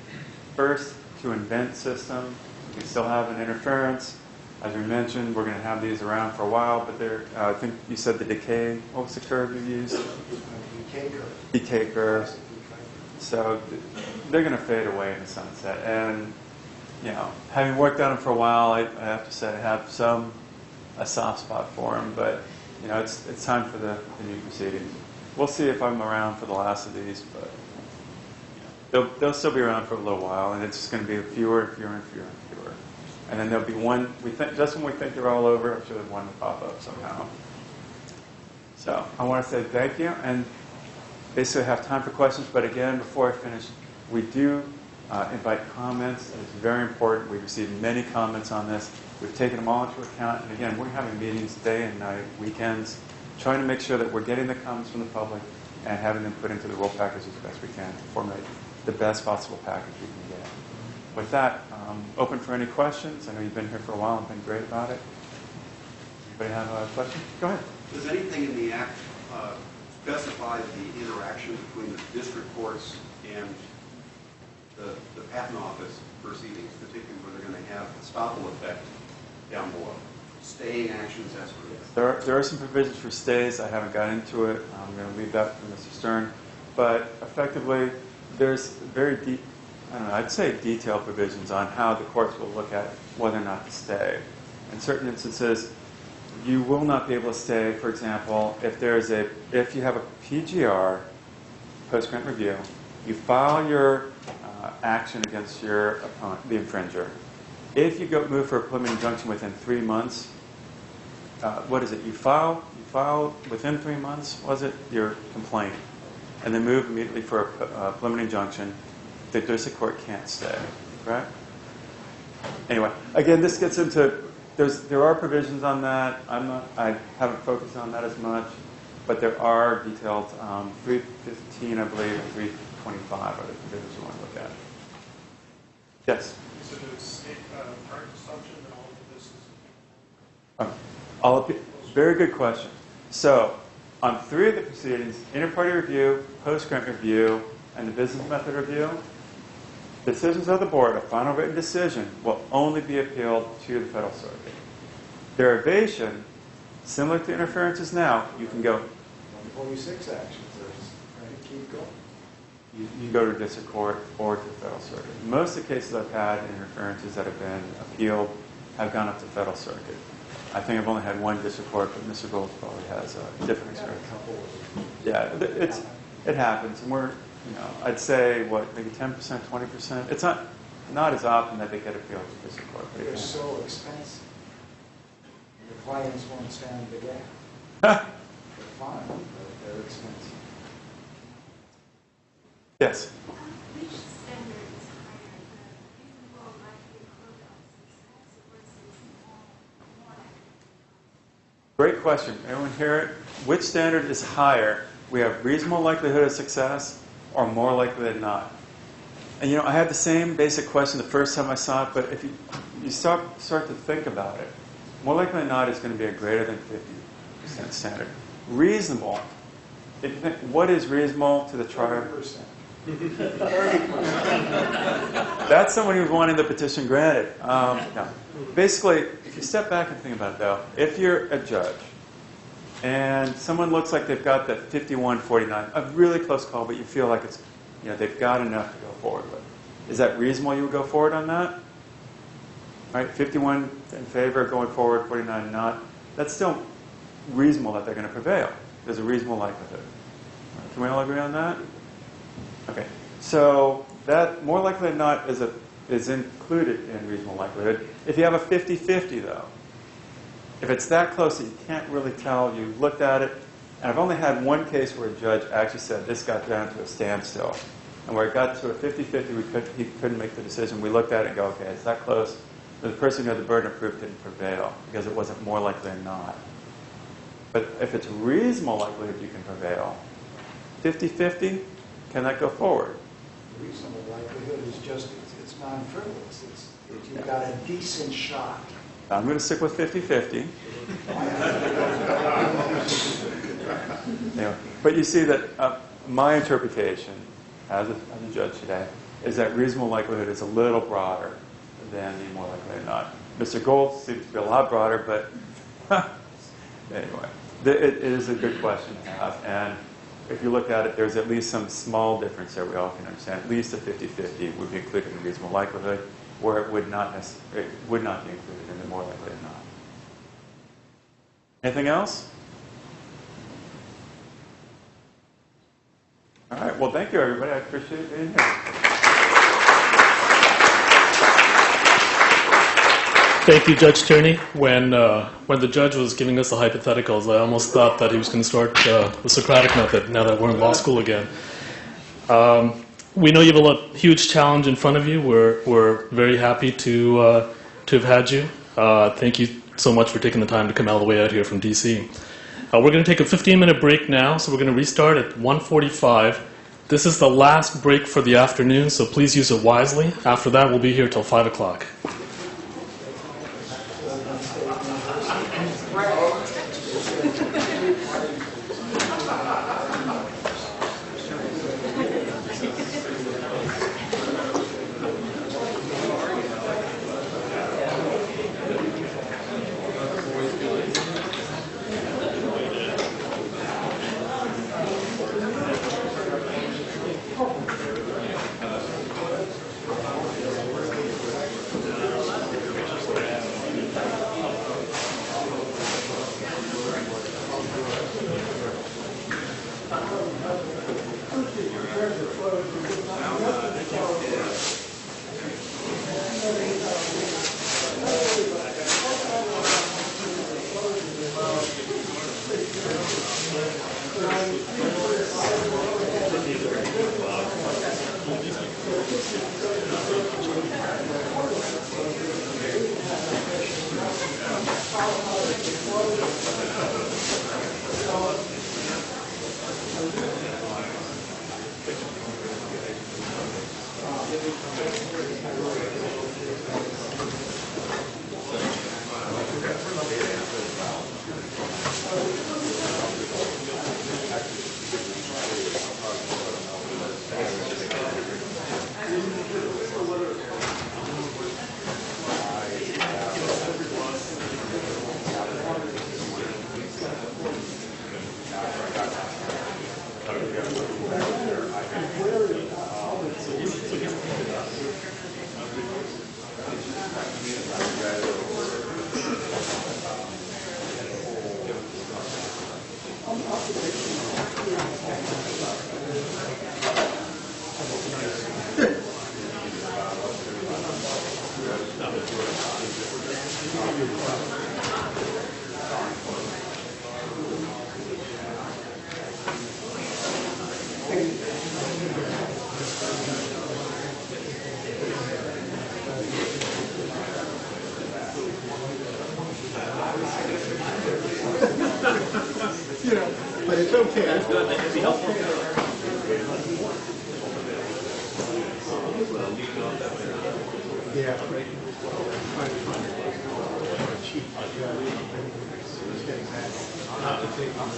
first to invent system, you can still have an interference. As we mentioned, we're going to have these around for a while, but I think you said the decay. What was the curve you used? Decay curve. Decay curve. So they're going to fade away in the sunset. And, having worked on them for a while, I have to say I have a soft spot for them. But, it's time for the new proceedings. We'll see if I'm around for the last of these, but they'll still be around for a little while, and it's just going to be fewer and fewer and fewer and fewer. And then there'll be one, just when we think they're all over, I'm sure there's one will pop up somehow. So I want to say thank you, and basically have time for questions. But again, before I finish, we do invite comments. It's very important. We've received many comments on this. We've taken them all into account. And again, we're having meetings day and night, weekends, trying to make sure that we're getting the comments from the public and having them put into the rule package as best we can to formulate the best possible package we can get. With that, open for any questions. I know you've been here for a while and been great about it. Anybody have a question? Go ahead. Does anything in the Act specify the interaction between the district courts and the patent office proceedings, particularly where they're going to have estoppel effect down below? Staying actions as per There are some provisions for stays. I haven't got into it. I'm going to leave that for Mr. Stern. But effectively, there's very deep, I'd say detailed provisions on how the courts will look at whether or not to stay. In certain instances, you will not be able to stay, for example, if you have a PGR, post-grant review, you file your action against your opponent, the infringer. If you move for a preliminary injunction within 3 months, what is it? You file within 3 months, was it, your complaint, and then move immediately for a preliminary injunction. The district court can't stay, correct? Anyway, again, this gets into there are provisions on that. I haven't focused on that as much, but there are detailed 315, I believe, and 325 are the provisions you want to look at. Yes. Is it a state current assumption that All all of this is? of it. Very good question. So, on 3 of the proceedings, inter-party review, post-grant review, and the business method review, decisions of the board, a final written decision, will only be appealed to the federal circuit. Derivation, similar to interferences now, you can go. 146 actions, right? Keep going. You can go to district court or to the federal circuit. Most of the cases I've had, interferences that have been appealed, have gone up to federal circuit. I think I've only had one district court, but Mr. Gold probably has a different experience. Yeah, it happens, and we're, I'd say maybe 10%, 20%. It's not as often that they get appealed to district court. They're so expensive. And the clients won't stand the gap. They're fine, but they're expensive. Yes. Which standard is higher, the reasonable likelihood of success versus more likely? Great question. Everyone hear it? Which standard is higher, we have reasonable likelihood of success or more likely than not. And I had the same basic question the first time I saw it, but if you start to think about it, more likely than not is going to be a greater than 50% standard. Reasonable, if you think, what is reasonable to the trier? 30%. That's someone who's wanting the petition granted. No. Basically, if you step back and think about it, though, if you're a judge and someone looks like they've got that 51-49, a really close call, but you feel like it's, they've got enough to go forward with, is that reasonable? You would go forward on that? Right? 51 in favor, going forward, 49 not. That's still reasonable that they're going to prevail. There's a reasonable likelihood. Can we all agree on that? Okay. So that more likely than not is included in reasonable likelihood. If you have a 50-50, though, if it's that close that you can't really tell, you looked at it, and I've only had one case where a judge actually said this got down to a standstill. And where it got to a 50-50, he couldn't make the decision. We looked at it and go, okay, it's that close. The person who had the burden of proof didn't prevail because it wasn't more likely than not. But if it's reasonable likelihood you can prevail, 50-50, can that go forward? Reasonable likelihood is just, it's non-frivolous. You've got a decent shot. I'm going to stick with 50-50. Anyway, but you see that my interpretation as a judge today is that reasonable likelihood is a little broader than the more likely than not. Mr. Gold seems to be a lot broader, but anyway, it is a good question to have. And if you look at it, there's at least some small difference there we all can understand. At least a 50-50 would be included in reasonable likelihood, where it would not be included in the more likely than not. Anything else? All right. Well, thank you, everybody. I appreciate being here. Thank you, Judge Tierney. When the judge was giving us the hypotheticals, I almost thought that he was going to start the Socratic method now that we're in law school again. We know you have a huge challenge in front of you. We're very happy to have had you. Thank you so much for taking the time to come all the way out here from D.C. We're going to take a 15-minute break now, so we're going to restart at 1:45. This is the last break for the afternoon, so please use it wisely. After that, we'll be here till 5 o'clock. But it's okay. That's good, that could be helpful. Yeah. Cheap. It's getting bad. Not to take on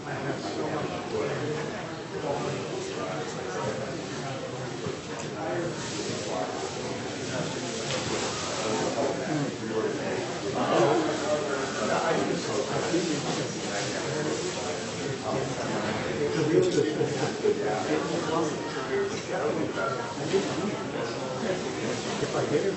I have so if I get it,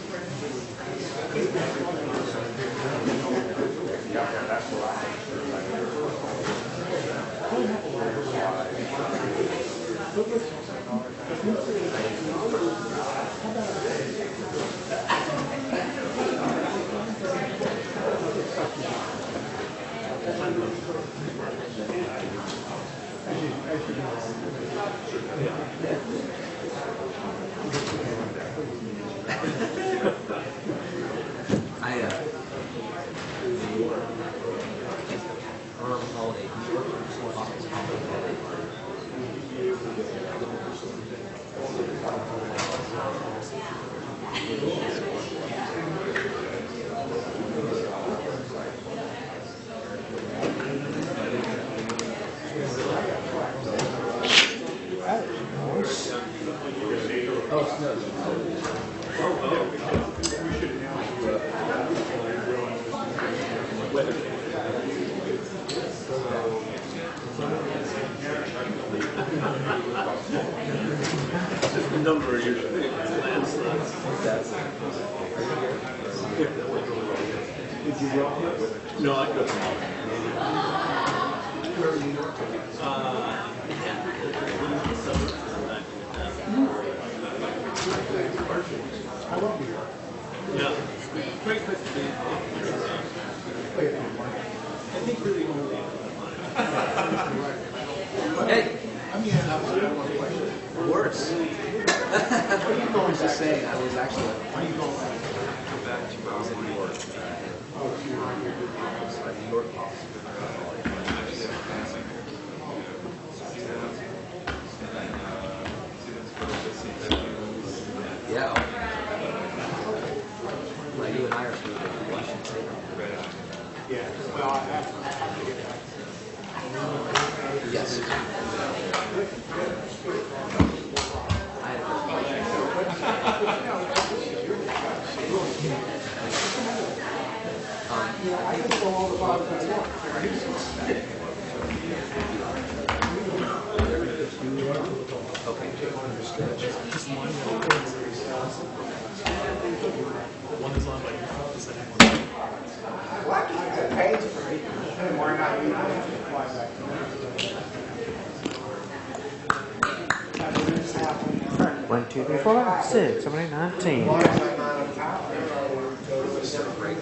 Number of years. did you walk it? No, I couldn't. Where are you? I won't be here. Yeah. Great place to be. I think really only. Hey, I'm here now, so I have one question. worse. I was Just saying, I was actually Why are you going back? back to I was in New York. New York policy. Yeah. Well, you and I are through the Washington State. Yeah, well, I have to. Yes. I had I can go all the bottom I want. okay. One is on by default, the second one. What? I paid for it. Why not? You don't have to fly back to 1, 2, 3, 4, 5, 6, 7, 8, 9, 10. As long as I'm not on power, go to a certain rate.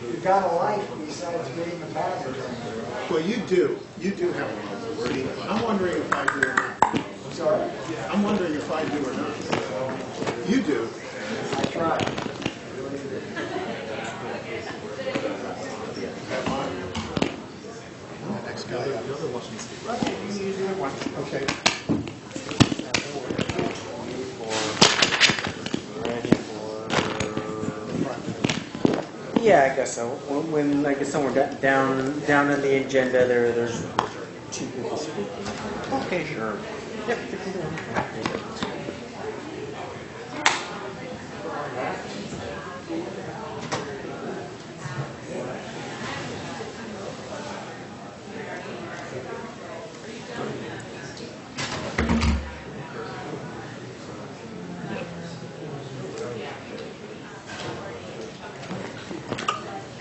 You've got a life besides getting the passage. Well, you do have a policy. I'm wondering if I do or not. Sorry, I'm wondering if I do or not. You do. I tried. Next guy. The other Washington State. Okay. Yeah, I guess so. When like it's somewhere down in the agenda, there's two people speaking. Okay, sure. Yep.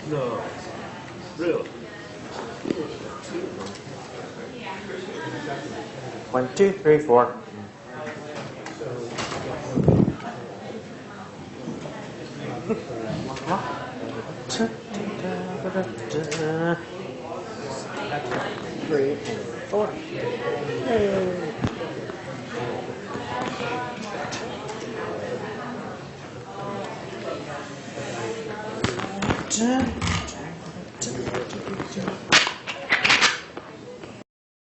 No. Really? 1, 2, 3, 4. Three and 4. Yay. right.